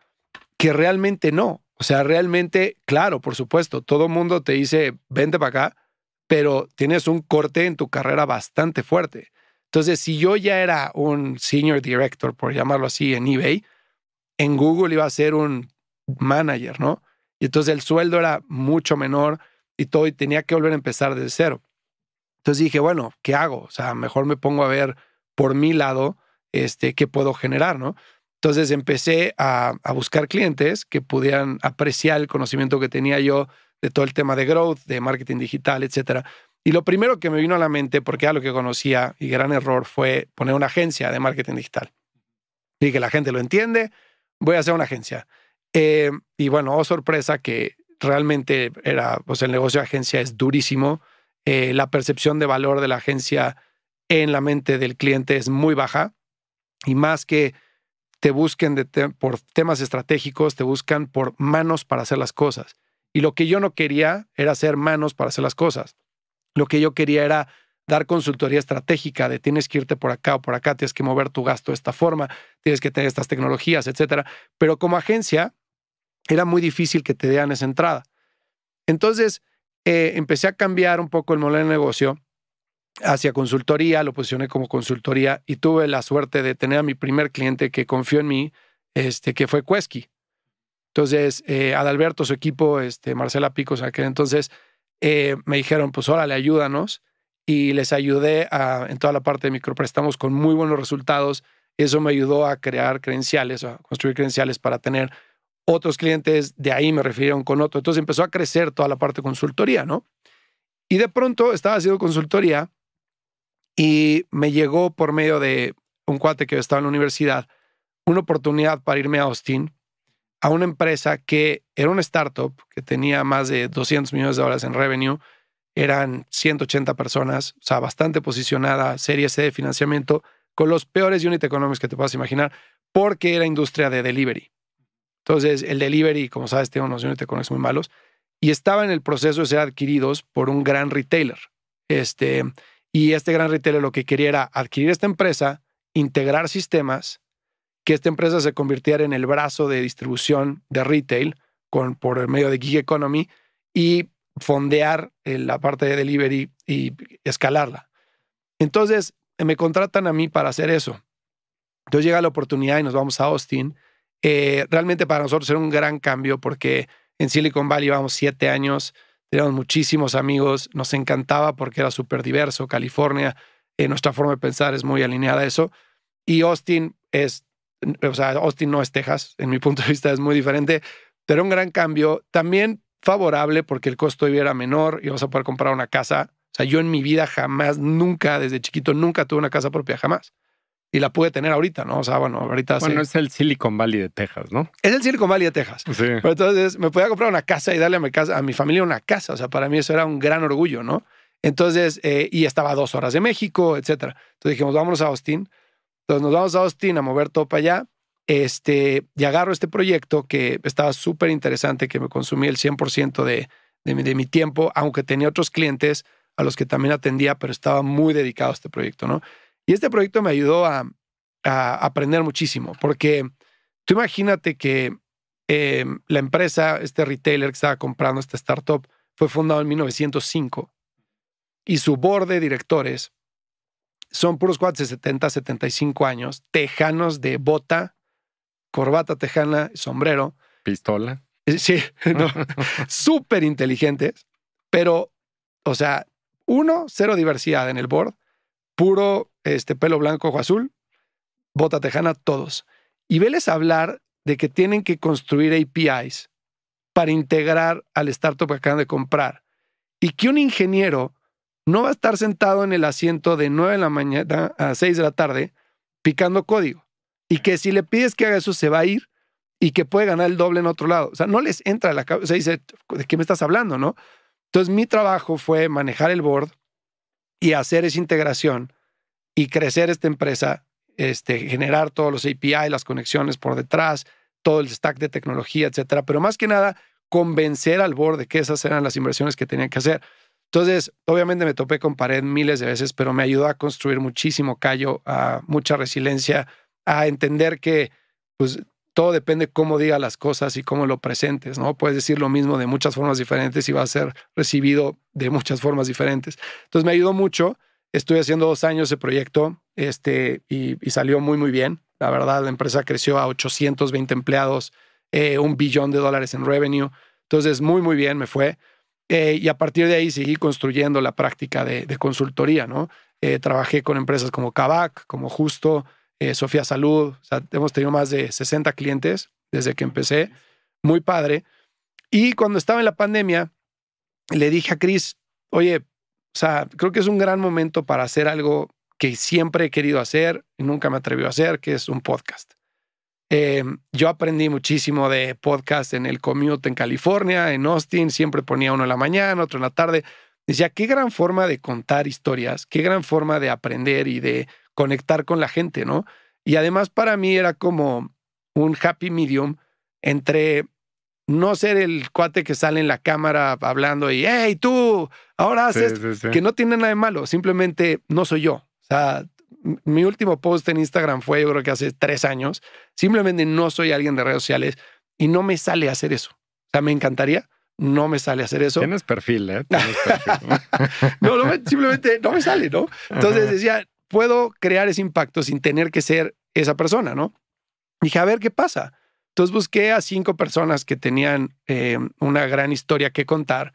que realmente no. O sea, realmente, claro, por supuesto, todo el mundo te dice, vente para acá, pero tienes un corte en tu carrera bastante fuerte. Entonces, si yo ya era un senior director, por llamarlo así, en eBay, en Google iba a ser un manager, ¿no? Y entonces el sueldo era mucho menor y todo, y tenía que volver a empezar desde cero. Entonces dije, bueno, ¿qué hago? O sea, mejor me pongo a ver por mi lado qué puedo generar, ¿no? Entonces empecé a buscar clientes que pudieran apreciar el conocimiento que tenía yo de todo el tema de growth, de marketing digital, etcétera. Y lo primero que me vino a la mente, porque era lo que conocía, y gran error, fue poner una agencia de marketing digital. Y que la gente lo entiende, voy a hacer una agencia. Y bueno, oh sorpresa, que realmente era, pues el negocio de agencia es durísimo. La percepción de valor de la agencia en la mente del cliente es muy baja, y más que te busquen por temas estratégicos, te buscan por manos para hacer las cosas. Y lo que yo no quería era hacer manos para hacer las cosas. Lo que yo quería era dar consultoría estratégica de tienes que irte por acá o por acá, tienes que mover tu gasto de esta forma, tienes que tener estas tecnologías, etcétera. Pero como agencia era muy difícil que te dieran esa entrada. Entonces empecé a cambiar un poco el modelo de negocio hacia consultoría, lo posicioné como consultoría y tuve la suerte de tener a mi primer cliente que confió en mí, que fue Quesky. Entonces, Adalberto, su equipo, Marcela Picos, aquel entonces, me dijeron, pues órale, ayúdanos. Y les ayudé en toda la parte de micropréstamos con muy buenos resultados. Eso me ayudó a crear credenciales, a construir credenciales para tener otros clientes. De ahí me refirieron con otro. Entonces empezó a crecer toda la parte de consultoría, ¿no? Y de pronto estaba haciendo consultoría y me llegó por medio de un cuate que estaba en la universidad una oportunidad para irme a Austin a una empresa que era una startup que tenía más de $200 millones en revenue. Eran 180 personas, o sea, bastante posicionada, serie C de financiamiento, con los peores unit economics que te puedas imaginar, porque era industria de delivery. Entonces, el delivery, como sabes, tiene unos unit economics muy malos, y estaba en el proceso de ser adquiridos por un gran retailer. Y este gran retailer lo que quería era adquirir esta empresa, integrar sistemas, que esta empresa se convirtiera en el brazo de distribución de retail por el medio de gig economy y fondear la parte de delivery y escalarla. Entonces, me contratan a mí para hacer eso. Entonces llega la oportunidad y nos vamos a Austin. Realmente para nosotros era un gran cambio porque en Silicon Valley llevamos 7 años, teníamos muchísimos amigos, nos encantaba porque era súper diverso. California, nuestra forma de pensar es muy alineada a eso. Y Austin Austin no es Texas, en mi punto de vista es muy diferente, pero un gran cambio. También favorable porque el costo de vida era menor y vas a poder comprar una casa. O sea, yo en mi vida jamás, nunca, desde chiquito, nunca tuve una casa propia, jamás. Y la pude tener ahorita, ¿no? O sea, bueno, ahorita... Bueno, es el Silicon Valley de Texas, ¿no? Es el Silicon Valley de Texas. Sí. Pero entonces me podía comprar una casa y darle a mi familia una casa. O sea, para mí eso era un gran orgullo, ¿no? Entonces, y estaba a 2 horas de México, etcétera. Entonces dijimos, vámonos a Austin. Entonces nos vamos a Austin a mover todo para allá. Y agarro este proyecto que estaba súper interesante, que me consumía el 100% de mi tiempo, aunque tenía otros clientes a los que también atendía, pero estaba muy dedicado a este proyecto, ¿no? Y este proyecto me ayudó a aprender muchísimo, porque tú imagínate que la empresa, este retailer que estaba comprando esta startup, fue fundado en 1905 y su board de directores son puros cuates de 70, 75 años, tejanos de bota, corbata tejana, sombrero. Pistola. Sí, no, súper inteligentes, pero, o sea, cero diversidad en el board, puro pelo blanco, ojo azul, bota tejana, todos. Y veles hablar de que tienen que construir APIs para integrar al startup que acaban de comprar y que un ingeniero no va a estar sentado en el asiento de 9 de la mañana a 6 de la tarde picando código. Y que si le pides que haga eso, se va a ir y que puede ganar el doble en otro lado. O sea, no les entra a la cabeza. O sea, dice, ¿de qué me estás hablando, no? Entonces, mi trabajo fue manejar el board y hacer esa integración y crecer esta empresa, generar todos los API, las conexiones por detrás, todo el stack de tecnología, etcétera, pero más que nada convencer al board de que esas eran las inversiones que tenían que hacer. Entonces, obviamente me topé con pared miles de veces, pero me ayudó a construir muchísimo callo, a mucha resiliencia, a entender que pues todo depende cómo digas las cosas y cómo lo presentes, ¿no? Puedes decir lo mismo de muchas formas diferentes y va a ser recibido de muchas formas diferentes. Entonces me ayudó mucho. Estuve haciendo 2 años ese proyecto y salió muy, muy bien. La verdad, la empresa creció a 820 empleados, $1 billón en revenue. Entonces, muy, muy bien me fue. Y a partir de ahí seguí construyendo la práctica de consultoría, ¿no? Trabajé con empresas como Kavak, como Justo, Sofía Salud. O sea, hemos tenido más de 60 clientes desde que empecé. Muy padre. Y cuando estaba en la pandemia, le dije a Chris, oye, o sea, creo que es un gran momento para hacer algo que siempre he querido hacer y nunca me atreví a hacer, que es un podcast. Yo aprendí muchísimo de podcast en el commute en California, en Austin. Siempre ponía uno en la mañana, otro en la tarde. Decía, qué gran forma de contar historias, qué gran forma de aprender y de conectar con la gente, ¿no? Y además para mí era como un happy medium entre no ser el cuate que sale en la cámara hablando y, hey, tú, ahora haces, que no tiene nada de malo, simplemente no soy yo. O sea, mi último post en Instagram fue, yo creo que hace 3 años. Simplemente no soy alguien de redes sociales y no me sale a hacer eso. O sea, me encantaría, no me sale a hacer eso. Tienes perfil, ¿eh? Tienes perfil. Simplemente no me sale, ¿no? Entonces decía, puedo crear ese impacto sin tener que ser esa persona, ¿no? Dije, a ver qué pasa. Entonces busqué a 5 personas que tenían una gran historia que contar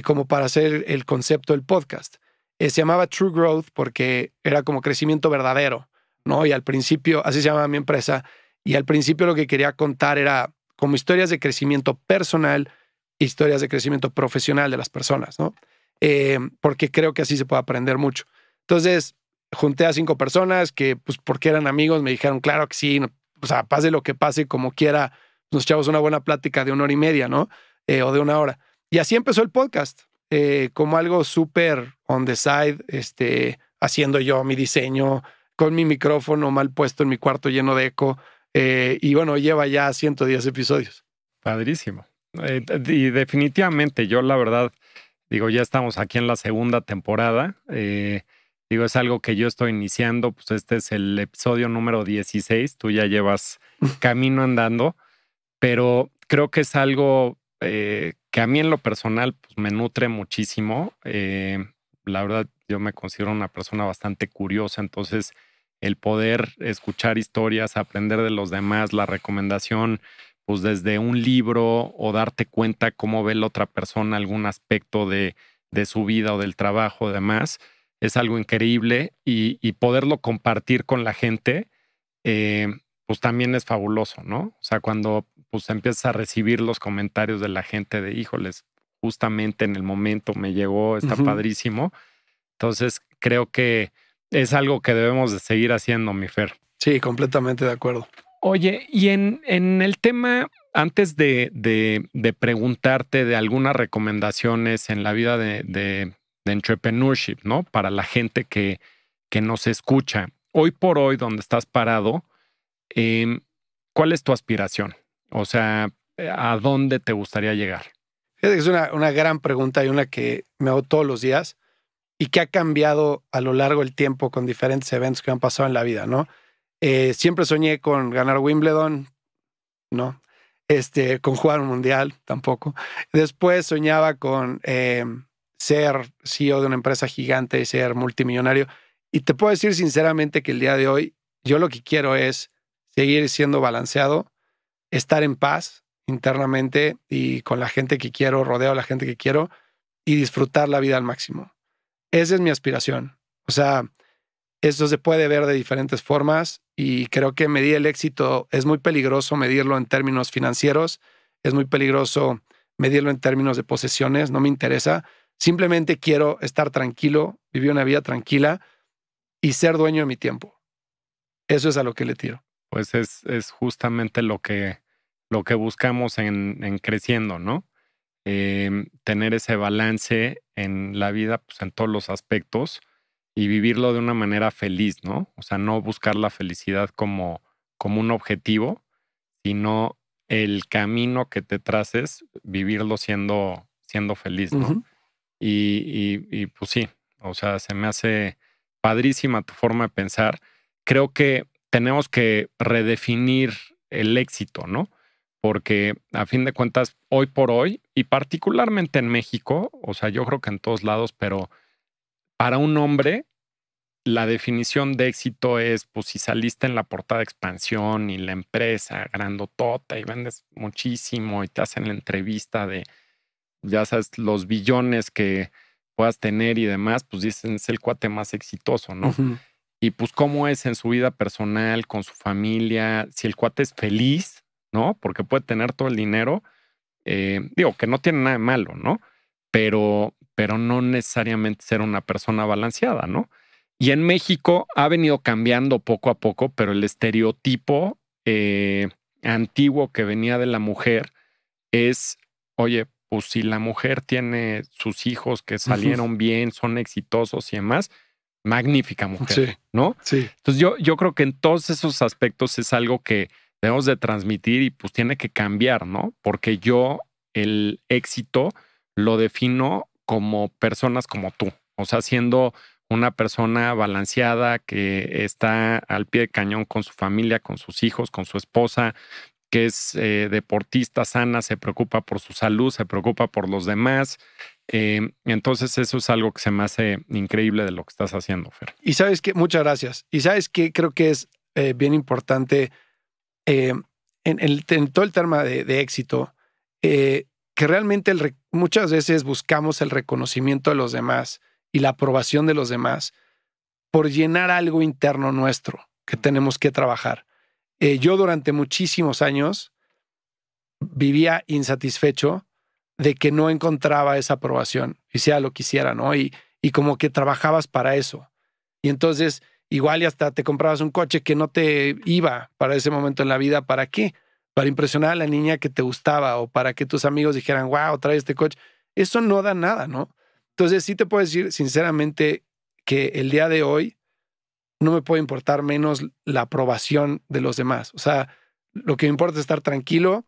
como para hacer el concepto del podcast. Se llamaba True Growth porque era como crecimiento verdadero, ¿no? Y al principio, así se llamaba mi empresa, y al principio lo que quería contar era como historias de crecimiento personal, historias de crecimiento profesional de las personas, ¿no? Porque creo que así se puede aprender mucho. Entonces, junté a 5 personas que, pues, porque eran amigos, me dijeron, claro que sí, no, o sea, pase lo que pase, como quiera, nos echamos una buena plática de 1 hora y media, ¿no? O de 1 hora. Y así empezó el podcast, como algo súper on the side, haciendo yo mi diseño, con mi micrófono mal puesto en mi cuarto lleno de eco. Y bueno, lleva ya 110 episodios. Padrísimo. Y definitivamente, yo la verdad, digo, ya estamos aquí en la segunda temporada. Digo, es algo que yo estoy iniciando, pues este es el episodio número 16, tú ya llevas camino andando, pero creo que es algo que a mí en lo personal pues, me nutre muchísimo. La verdad, yo me considero una persona bastante curiosa, entonces el poder escuchar historias, aprender de los demás, la recomendación, pues desde un libro o darte cuenta cómo ve la otra persona algún aspecto de su vida o del trabajo, demás, es algo increíble y poderlo compartir con la gente, pues también es fabuloso, ¿no? O sea, cuando pues empiezas a recibir los comentarios de la gente de, híjoles, justamente en el momento me llegó, está padrísimo. Entonces, creo que es algo que debemos de seguir haciendo, mi Fer. Sí, completamente de acuerdo. Oye, y en el tema, antes de preguntarte de algunas recomendaciones en la vida de entrepreneurship, ¿no? Para la gente que nos escucha, hoy por hoy, donde estás parado, ¿cuál es tu aspiración? O sea, ¿a dónde te gustaría llegar? Es una gran pregunta y una que me hago todos los días y que ha cambiado a lo largo del tiempo con diferentes eventos que han pasado en la vida, ¿no? Siempre soñé con ganar Wimbledon, ¿no? Con jugar un mundial, tampoco. Después soñaba con ser CEO de una empresa gigante y ser multimillonario. Y te puedo decir sinceramente que el día de hoy yo lo que quiero es seguir siendo balanceado, estar en paz internamente y con la gente que quiero, rodeo a la gente que quiero y disfrutar la vida al máximo. Esa es mi aspiración. O sea, eso se puede ver de diferentes formas y creo que medir el éxito es muy peligroso medirlo en términos financieros, es muy peligroso medirlo en términos de posesiones, no me interesa. Simplemente quiero estar tranquilo, vivir una vida tranquila y ser dueño de mi tiempo. Eso es a lo que le tiro. Pues es justamente lo que buscamos en creciendo, ¿no? Tener ese balance en la vida, pues en todos los aspectos y vivirlo de una manera feliz, ¿no? O sea, no buscar la felicidad como un objetivo, sino el camino que te traces, vivirlo siendo feliz, ¿no? Ujú. Y pues sí, o sea, se me hace padrísima tu forma de pensar. Creo que tenemos que redefinir el éxito, ¿no? Porque a fin de cuentas, hoy por hoy, y particularmente en México, o sea, yo creo que en todos lados, pero para un hombre, la definición de éxito es, pues, si saliste en la portada de Expansión y la empresa grandotota y vendes muchísimo y te hacen la entrevista de, ya sabes, los billones que puedas tener y demás, pues dicen, es el cuate más exitoso, ¿no? Ujú. Y pues cómo es en su vida personal, con su familia, si el cuate es feliz, ¿no? Porque puede tener todo el dinero, digo, que no tiene nada de malo, ¿no? Pero no necesariamente ser una persona balanceada, ¿no? Y en México ha venido cambiando poco a poco, pero el estereotipo antiguo que venía de la mujer es, oye, pues si la mujer tiene sus hijos que Ujú. salieron bien, son exitosos y demás, magnífica mujer, Sí, ¿no? sí. Entonces yo creo que en todos esos aspectos es algo que debemos de transmitir y pues tiene que cambiar, ¿no? Porque yo el éxito lo defino como personas como tú, o sea, siendo una persona balanceada que está al pie de cañón con su familia, con sus hijos, con su esposa, que es deportista sana, se preocupa por su salud, se preocupa por los demás. Entonces eso es algo que se me hace increíble de lo que estás haciendo, Fer. Y sabes que, muchas gracias. Y sabes que creo que es bien importante eh, en todo el tema de éxito, que realmente muchas veces buscamos el reconocimiento de los demás y la aprobación de los demás por llenar algo interno nuestro que tenemos que trabajar. Yo durante muchísimos años vivía insatisfecho de que no encontraba esa aprobación, y sea lo que hiciera, ¿no? Y como que trabajabas para eso. Y entonces, igual y hasta te comprabas un coche que no te iba para ese momento en la vida. ¿Para qué? Para impresionar a la niña que te gustaba o para que tus amigos dijeran, wow, trae este coche. Eso no da nada, ¿no? Entonces, sí te puedo decir sinceramente que el día de hoy no me puede importar menos la aprobación de los demás. O sea, lo que me importa es estar tranquilo,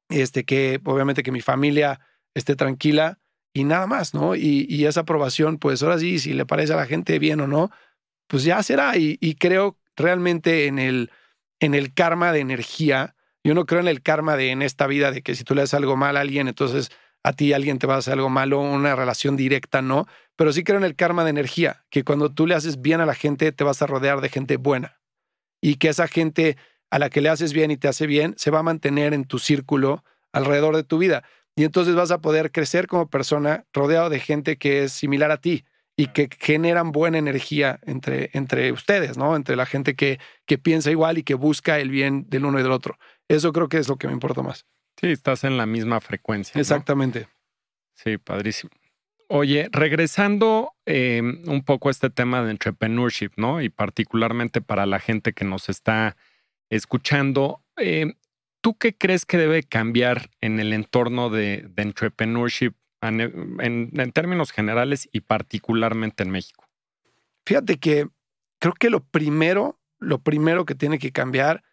que obviamente que mi familia esté tranquila y nada más, ¿no? Y esa aprobación, pues ahora sí, si le parece a la gente bien o no, pues ya será. Y creo realmente en el karma de energía. Yo no creo en el karma de en esta vida de que si tú le haces algo mal a alguien, entonces a ti alguien te va a hacer algo malo, una relación directa, no. Pero sí creo en el karma de energía, que cuando tú le haces bien a la gente, te vas a rodear de gente buena y que esa gente a la que le haces bien y te hace bien se va a mantener en tu círculo alrededor de tu vida. Y entonces vas a poder crecer como persona rodeado de gente que es similar a ti y que generan buena energía entre ustedes, ¿no? Entre la gente que piensa igual y que busca el bien del uno y del otro. Eso creo que es lo que me importa más. Sí, estás en la misma frecuencia, ¿no? Exactamente. Sí, padrísimo. Oye, regresando un poco a este tema de entrepreneurship, ¿no? Y particularmente para la gente que nos está escuchando, ¿tú qué crees que debe cambiar en el entorno de entrepreneurship en términos generales y particularmente en México? Fíjate que creo que lo primero que tiene que cambiar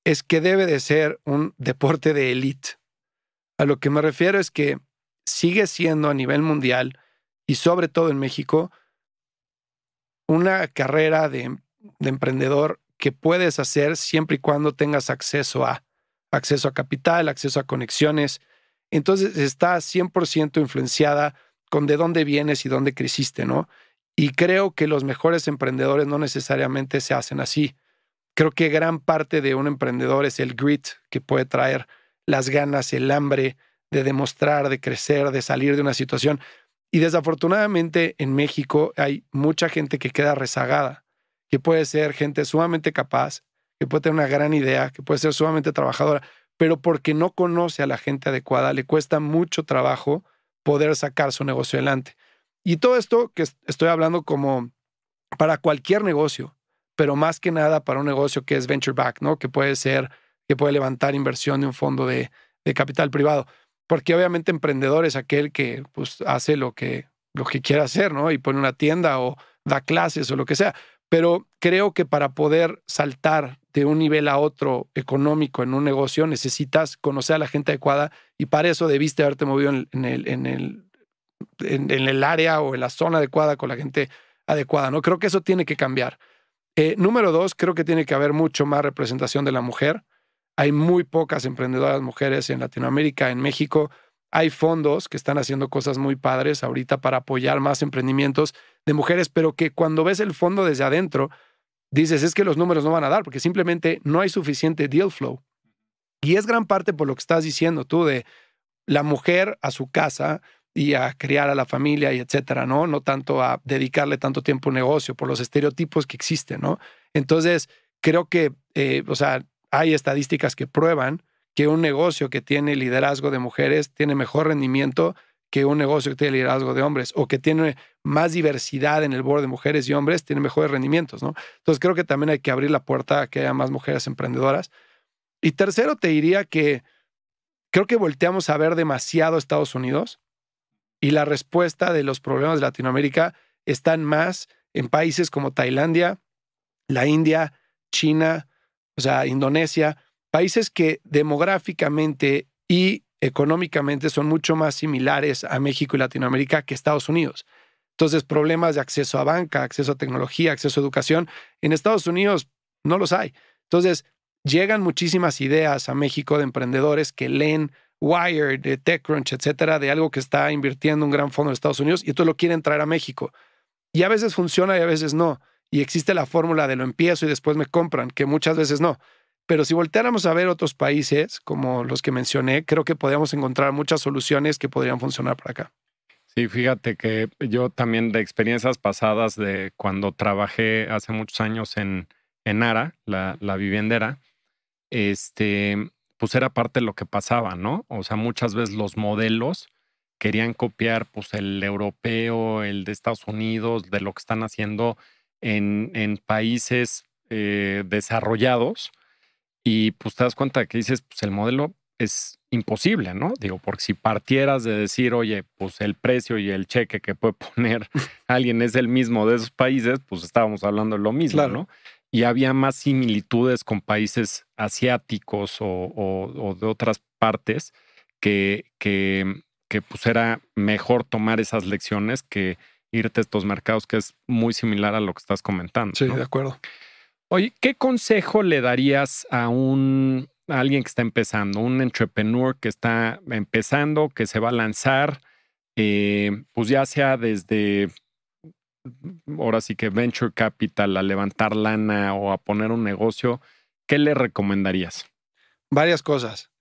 es que debe de ser un deporte de élite. A lo que me refiero es que sigue siendo a nivel mundial y sobre todo en México una carrera de emprendedor que puedes hacer siempre y cuando tengas acceso a capital, acceso a conexiones. Entonces está 100% influenciada con de dónde vienes y dónde creciste, ¿no? Y creo que los mejores emprendedores no necesariamente se hacen así. Creo que gran parte de un emprendedor es el grit que puede traer las ganas, el hambre de demostrar, de crecer, de salir de una situación. Y desafortunadamente en México hay mucha gente que queda rezagada, que puede ser gente sumamente capaz, que puede tener una gran idea, que puede ser sumamente trabajadora, pero porque no conoce a la gente adecuada, le cuesta mucho trabajo poder sacar su negocio adelante. Y todo esto que estoy hablando como para cualquier negocio, pero más que nada para un negocio que es venture back, ¿no? Que puede levantar inversión de un fondo de capital privado. Porque obviamente emprendedor es aquel que pues, hace lo que quiere hacer, ¿no? Y pone una tienda o da clases o lo que sea. Pero creo que para poder saltar de un nivel a otro económico en un negocio, necesitas conocer a la gente adecuada y para eso debiste haberte movido en el área o en la zona adecuada con la gente adecuada, ¿no? Creo que eso tiene que cambiar. Número 2, creo que tiene que haber mucho más representación de la mujer. Hay muy pocas emprendedoras mujeres en Latinoamérica, en México. Hay fondos que están haciendo cosas muy padres ahorita para apoyar más emprendimientos de mujeres, pero que cuando ves el fondo desde adentro, dices, es que los números no van a dar, porque simplemente no hay suficiente deal flow. Y es gran parte por lo que estás diciendo tú de la mujer a su casa y a criar a la familia y etcétera, ¿no? No tanto a dedicarle tanto tiempo a un negocio por los estereotipos que existen, ¿no? Entonces, creo que, hay estadísticas que prueban que un negocio que tiene liderazgo de mujeres tiene mejor rendimiento que un negocio que tiene liderazgo de hombres o que tiene más diversidad en el board de mujeres y hombres, tiene mejores rendimientos, ¿no? Entonces, creo que también hay que abrir la puerta a que haya más mujeres emprendedoras. Y tercero, te diría que creo que volteamos a ver demasiado Estados Unidos y la respuesta de los problemas de Latinoamérica están más en países como Tailandia, la India, China, Indonesia, países que demográficamente y económicamente son mucho más similares a México y Latinoamérica que Estados Unidos. Entonces, problemas de acceso a banca, acceso a tecnología, acceso a educación, en Estados Unidos no los hay. Entonces, llegan muchísimas ideas a México de emprendedores que leen Wired, de TechCrunch, etcétera, de algo que está invirtiendo un gran fondo en Estados Unidos y entonces lo quieren traer a México. Y a veces funciona y a veces no. Y existe la fórmula de lo empiezo y después me compran, que muchas veces no. Pero si volteáramos a ver otros países, como los que mencioné, creo que podríamos encontrar muchas soluciones que podrían funcionar para acá. Sí, fíjate que yo también de experiencias pasadas de cuando trabajé hace muchos años en Ara, la viviendera, pues era parte de lo que pasaba, ¿no? O sea, muchas veces los modelos querían copiar pues el europeo, el de Estados Unidos, de lo que están haciendo en países desarrollados y pues te das cuenta que dices, pues el modelo es imposible, ¿no? Digo, porque si partieras de decir, oye, pues el precio y el cheque que puede poner alguien es el mismo de esos países, pues estábamos hablando de lo mismo, claro, ¿no? Y había más similitudes con países asiáticos o de otras partes que pues era mejor tomar esas lecciones que irte a estos mercados, que es muy similar a lo que estás comentando. Sí, ¿no? De acuerdo. Oye, ¿qué consejo le darías a alguien que está empezando, un entrepreneur que está empezando, que se va a lanzar, pues ya sea desde, ahora sí que venture capital, a levantar lana o a poner un negocio? ¿Qué le recomendarías? Varias cosas.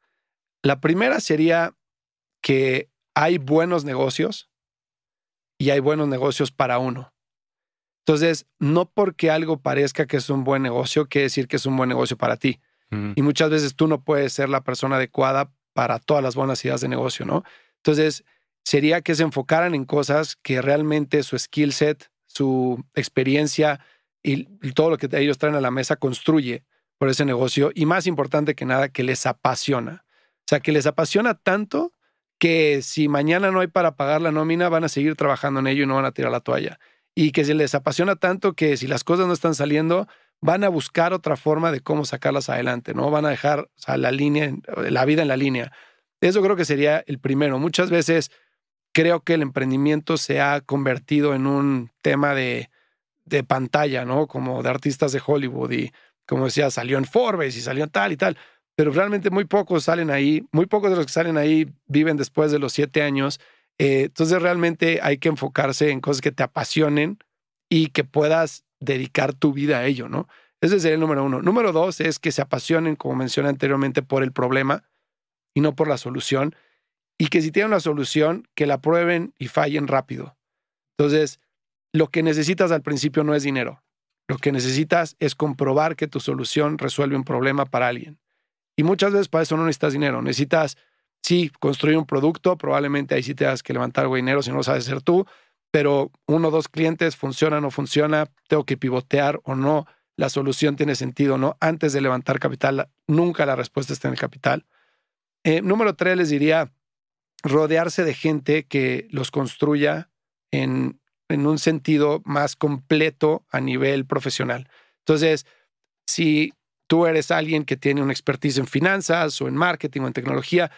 La primera sería que hay buenos negocios y hay buenos negocios para uno. Entonces, no porque algo parezca que es un buen negocio, quiere decir que es un buen negocio para ti. Y muchas veces tú no puedes ser la persona adecuada para todas las buenas ideas de negocio, ¿no? Entonces, sería que se enfocaran en cosas que realmente su skill set, su experiencia y todo lo que ellos traen a la mesa construye por ese negocio. Y más importante que nada, que les apasiona. O sea, que les apasiona tanto que si mañana no hay para pagar la nómina, van a seguir trabajando en ello y no van a tirar la toalla. Y que se les apasiona tanto que si las cosas no están saliendo, van a buscar otra forma de cómo sacarlas adelante, ¿no? Van a dejar la vida en la línea. Eso creo que sería el primero. Muchas veces creo que el emprendimiento se ha convertido en un tema de pantalla, ¿no? Como de artistas de Hollywood y, como decía, salió en Forbes y salió en tal y tal. Pero realmente muy pocos salen ahí. Muy pocos de los que salen ahí viven después de los 7 años. Entonces realmente hay que enfocarse en cosas que te apasionen y que puedas dedicar tu vida a ello, ¿no? Ese sería el número 1. Número 2 es que se apasionen, como mencioné anteriormente, por el problema y no por la solución. Y que si tienen una solución, que la prueben y fallen rápido. Entonces, lo que necesitas al principio no es dinero. Lo que necesitas es comprobar que tu solución resuelve un problema para alguien. Y muchas veces para eso no necesitas dinero. Necesitas, sí, construir un producto. Probablemente ahí sí te das que levantar algo de dinero si no lo sabes hacer tú. Pero 1 o 2 clientes, funciona o no funciona, tengo que pivotear o no, la solución tiene sentido o no. Antes de levantar capital, nunca la respuesta está en el capital. Número 3, les diría rodearse de gente que los construya en en un sentido más completo a nivel profesional. Entonces, si tú eres alguien que tiene una expertise en finanzas o en marketing o en tecnología,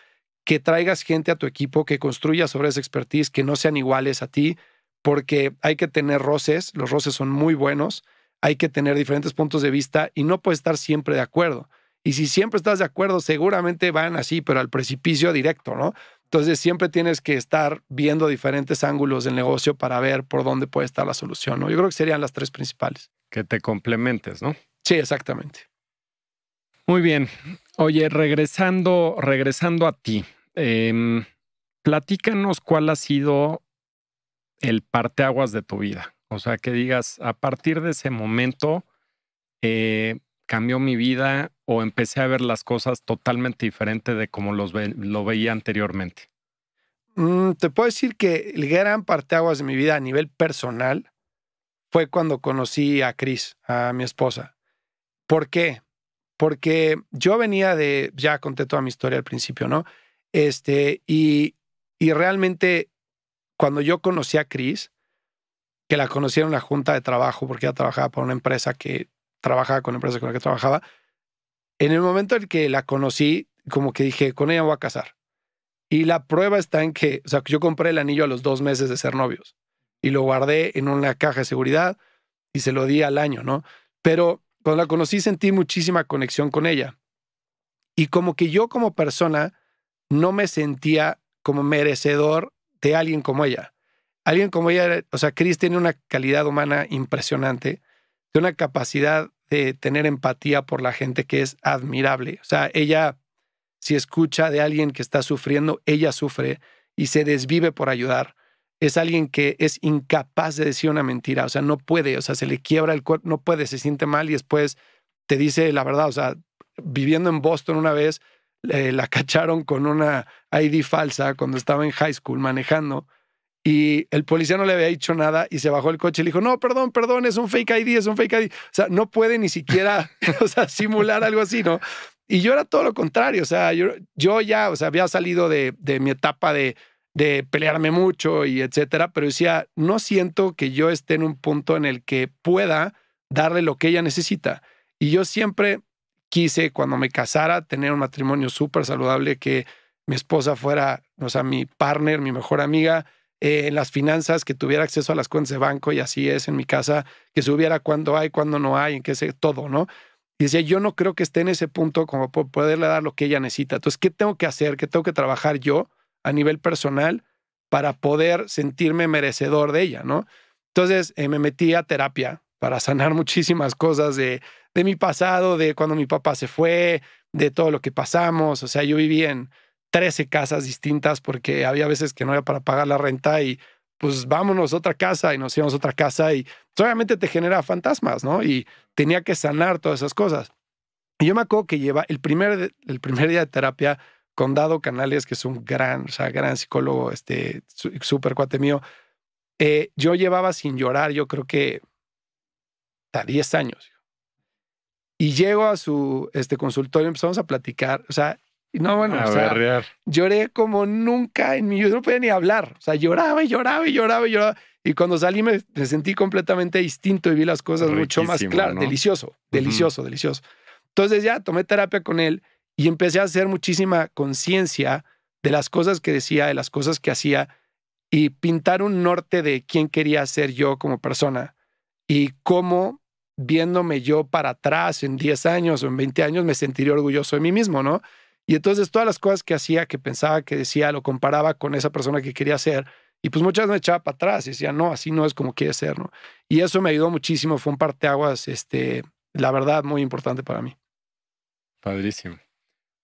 que traigas gente a tu equipo que construya sobre esa expertise, que no sean iguales a ti, porque hay que tener roces, los roces son muy buenos, hay que tener diferentes puntos de vista y no puedes estar siempre de acuerdo. Y si siempre estás de acuerdo, seguramente van así, pero al precipicio directo, ¿no? Entonces siempre tienes que estar viendo diferentes ángulos del negocio para ver por dónde puede estar la solución, ¿no? Yo creo que serían las tres principales. Que te complementes, ¿no? Sí, exactamente. Muy bien. Oye, regresando a ti, platícanos cuál ha sido el parteaguas de tu vida. O sea, que digas, a partir de ese momento cambió mi vida o empecé a ver las cosas totalmente diferente de como lo veía anteriormente. Te puedo decir que el gran parteaguas de mi vida a nivel personal fue cuando conocí a Cris, a mi esposa. ¿Por qué? Porque yo venía ya conté toda mi historia al principio, ¿no? Y realmente cuando yo conocí a Cris, que la conocí en una junta de trabajo, porque ella trabajaba para una empresa que trabajaba con la empresa con la que trabajaba, en el momento en que la conocí, como que dije, con ella me voy a casar. Y la prueba está en que, o sea, yo compré el anillo a los 2 meses de ser novios y lo guardé en una caja de seguridad y se lo di al año, ¿no? Pero cuando la conocí sentí muchísima conexión con ella. Y como que yo como persona no me sentía como merecedor de alguien como ella. Alguien como ella, o sea, Cris tiene una calidad humana impresionante, tiene una capacidad de tener empatía por la gente que es admirable. O sea, ella, si escucha de alguien que está sufriendo, ella sufre y se desvive por ayudar. Es alguien que es incapaz de decir una mentira, o sea, no puede, o sea, se le quiebra el cuerpo, no puede, se siente mal y después te dice la verdad. O sea, viviendo en Boston una vez, la cacharon con una ID falsa cuando estaba en high school manejando y el policía no le había dicho nada y se bajó el coche y le dijo, no, perdón, es un fake ID, es un fake ID. O sea, no puede ni siquiera o sea, simular algo así, ¿no? Y yo era todo lo contrario, o sea, yo ya, o sea, había salido de mi etapa de pelearme mucho y etcétera, pero decía, no siento que yo esté en un punto en el que pueda darle lo que ella necesita. Y yo siempre quise, cuando me casara, tener un matrimonio súper saludable, que mi esposa fuera, o sea, mi partner, mi mejor amiga, en las finanzas, que tuviera acceso a las cuentas de banco, y así es en mi casa, que supiera cuándo hay, cuándo no hay, en qué sé, todo, ¿no? Y decía, yo no creo que esté en ese punto como por poderle dar lo que ella necesita. Entonces, ¿qué tengo que hacer? ¿Qué tengo que trabajar yo a nivel personal para poder sentirme merecedor de ella, ¿no? Entonces, me metí a terapia para sanar muchísimas cosas de mi pasado, de cuando mi papá se fue, de todo lo que pasamos. O sea, yo viví en 13 casas distintas porque había veces que no era para pagar la renta y pues vámonos a otra casa y nos íbamos a otra casa y pues, obviamente te genera fantasmas, ¿no? Y tenía que sanar todas esas cosas. Y yo me acuerdo que lleva el primer día de terapia con Dado Canales, que es un gran, o sea, gran psicólogo, súper cuate mío. Yo llevaba sin llorar, yo creo que hasta 10 años. Y llego a su consultorio, empezamos a platicar, o sea, no, bueno, A o sea, berrear. lloré como nunca en mi vida, no podía ni hablar, o sea, lloraba y lloraba y lloraba y lloraba. Y cuando salí me sentí completamente distinto y vi las cosas mucho más Riquísimo, claras. ¿no? Delicioso, delicioso, delicioso. Entonces ya tomé terapia con él y empecé a hacer muchísima conciencia de las cosas que decía, de las cosas que hacía y pintar un norte de quién quería ser yo como persona y cómo, viéndome yo para atrás en 10 años o en 20 años, me sentiría orgulloso de mí mismo, ¿no? Y entonces todas las cosas que hacía, que pensaba, que decía, lo comparaba con esa persona que quería ser. Y pues muchas veces me echaba para atrás y decía, no, así no es como quiere ser, ¿no? Y eso me ayudó muchísimo, fue un parteaguas, la verdad, muy importante para mí. Padrísimo.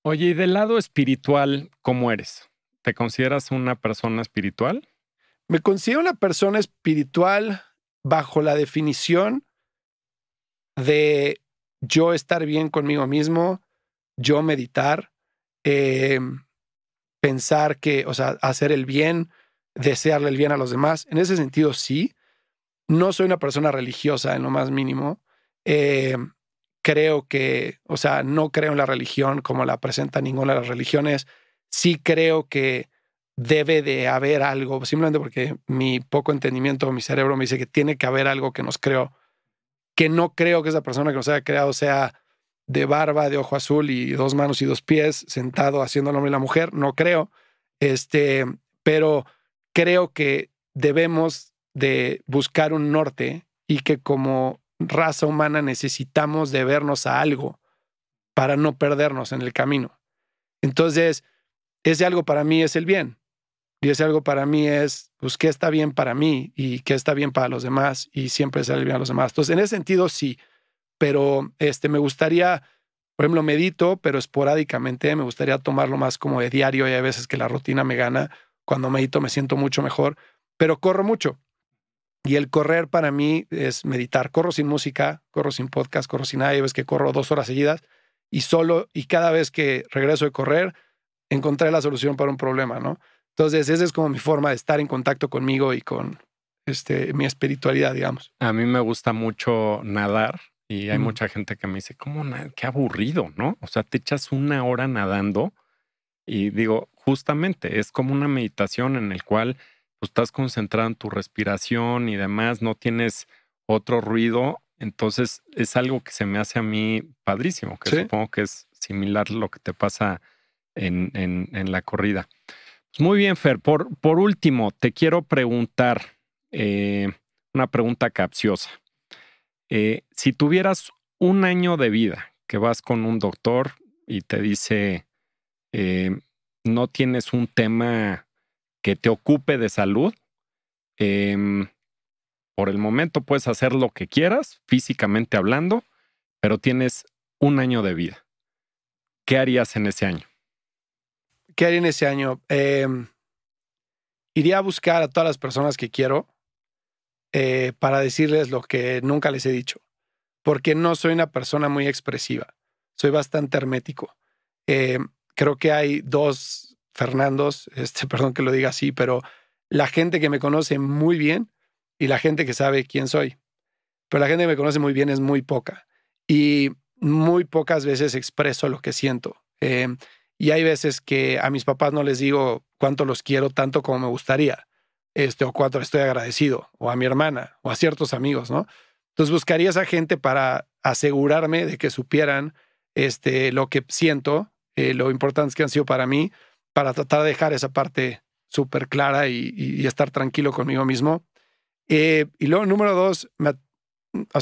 Oye, y del lado espiritual, ¿cómo eres? ¿Te consideras una persona espiritual? Me considero una persona espiritual bajo la definición de yo estar bien conmigo mismo, yo meditar, pensar que, o sea, hacer el bien, desearle el bien a los demás. En ese sentido, sí. No soy una persona religiosa en lo más mínimo. Eh, Creo que, o sea, no creo en la religión como la presenta ninguna de las religiones. Sí creo que debe de haber algo, simplemente porque mi poco entendimiento, mi cerebro me dice que tiene que haber algo que nos creó, que no creo que esa persona que nos haya creado sea de barba, de ojo azul y 2 manos y 2 pies, sentado haciendo el hombre y la mujer, no creo, pero creo que debemos de buscar un norte y que como raza humana necesitamos de vernos a algo para no perdernos en el camino. Entonces, ese algo para mí es el bien. Y ese algo para mí es, pues, qué está bien para mí y qué está bien para los demás y siempre sale bien a los demás. Entonces, en ese sentido, sí. Pero me gustaría, por ejemplo, medito, pero esporádicamente. Me gustaría tomarlo más como de diario y hay veces que la rutina me gana. Cuando medito me siento mucho mejor, pero corro mucho. Y el correr para mí es meditar. Corro sin música, corro sin podcast, corro sin nada. Hay veces que corro 2 horas seguidas y solo, y cada vez que regreso de correr, encontré la solución para un problema, ¿no? Entonces, esa es como mi forma de estar en contacto conmigo y con mi espiritualidad, digamos. A mí me gusta mucho nadar y hay mucha gente que me dice, ¿cómo qué aburrido, ¿no? O sea, te echas 1 hora nadando y digo, justamente es como una meditación en el cual pues, estás concentrado en tu respiración y demás, no tienes otro ruido. Entonces, es algo que se me hace a mí padrísimo, que ¿Sí? supongo que es similar a lo que te pasa en la corrida. Pues muy bien, Fer. Por último, te quiero preguntar una pregunta capciosa. Si tuvieras 1 año de vida que vas con un doctor y te dice no tienes un tema que te ocupe de salud, por el momento puedes hacer lo que quieras, físicamente hablando, pero tienes 1 año de vida. ¿Qué harías en ese año? ¿Qué haría en ese año? Iría a buscar a todas las personas que quiero para decirles lo que nunca les he dicho, porque no soy una persona muy expresiva, soy bastante hermético. Creo que hay 2 Fernandos, perdón que lo diga así, pero la gente que me conoce muy bien y la gente que sabe quién soy. Pero la gente que me conoce muy bien es muy poca y muy pocas veces expreso lo que siento. Y hay veces que a mis papás no les digo cuánto los quiero tanto como me gustaría, o cuánto estoy agradecido, o a mi hermana, o a ciertos amigos, ¿no? Entonces buscaría a esa gente para asegurarme de que supieran lo que siento, lo importantes que han sido para mí, para tratar de dejar esa parte súper clara y estar tranquilo conmigo mismo. Y luego, número 2,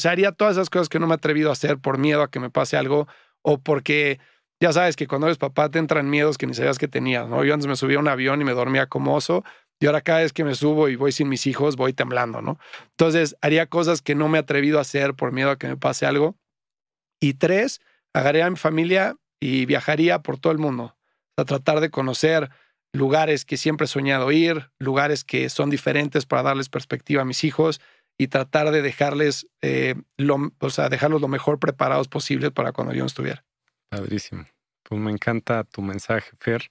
haría todas esas cosas que no me he atrevido a hacer por miedo a que me pase algo o porque ya sabes que cuando eres papá te entran miedos que ni sabías que tenías, ¿no? Yo antes me subía a un avión y me dormía como oso y ahora cada vez que me subo y voy sin mis hijos voy temblando, ¿no? Entonces haría cosas que no me he atrevido a hacer por miedo a que me pase algo. Y 3, agarraría a mi familia y viajaría por todo el mundo a tratar de conocer lugares que siempre he soñado ir, lugares que son diferentes para darles perspectiva a mis hijos y tratar de dejarles, dejarlos lo mejor preparados posible para cuando yo no estuviera. Padrísimo. Pues me encanta tu mensaje, Fer.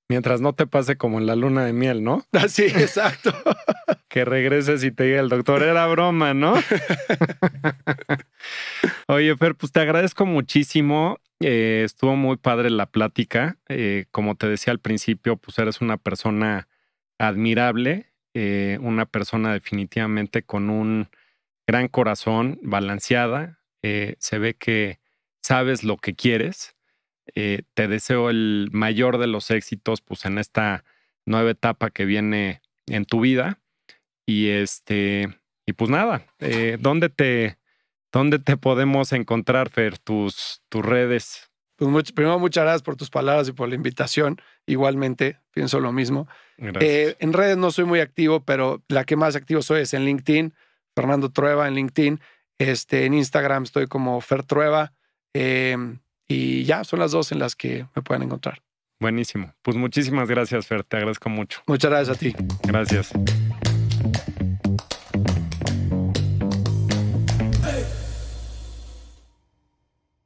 Mientras no te pase como en la luna de miel, ¿no? Sí, exacto. Que regreses y te diga el doctor, era broma, ¿no? Oye, Fer, pues te agradezco muchísimo. Estuvo muy padre la plática. Como te decía al principio, pues eres una persona admirable, una persona definitivamente con un gran corazón, balanceada. Se ve que sabes lo que quieres. Te deseo el mayor de los éxitos pues en esta nueva etapa que viene en tu vida. Y pues nada, ¿dónde te podemos encontrar, Fer? Tus redes. Pues primero, muchas gracias por tus palabras y por la invitación. Igualmente, pienso lo mismo. Gracias. En redes no soy muy activo, pero la que más activo soy es en LinkedIn, Fernando Trueba en LinkedIn. En Instagram estoy como Fer Trueba. Y ya, son las 2 en las que me pueden encontrar. Buenísimo. Pues muchísimas gracias, Fer. Te agradezco mucho. Muchas gracias a ti. Gracias.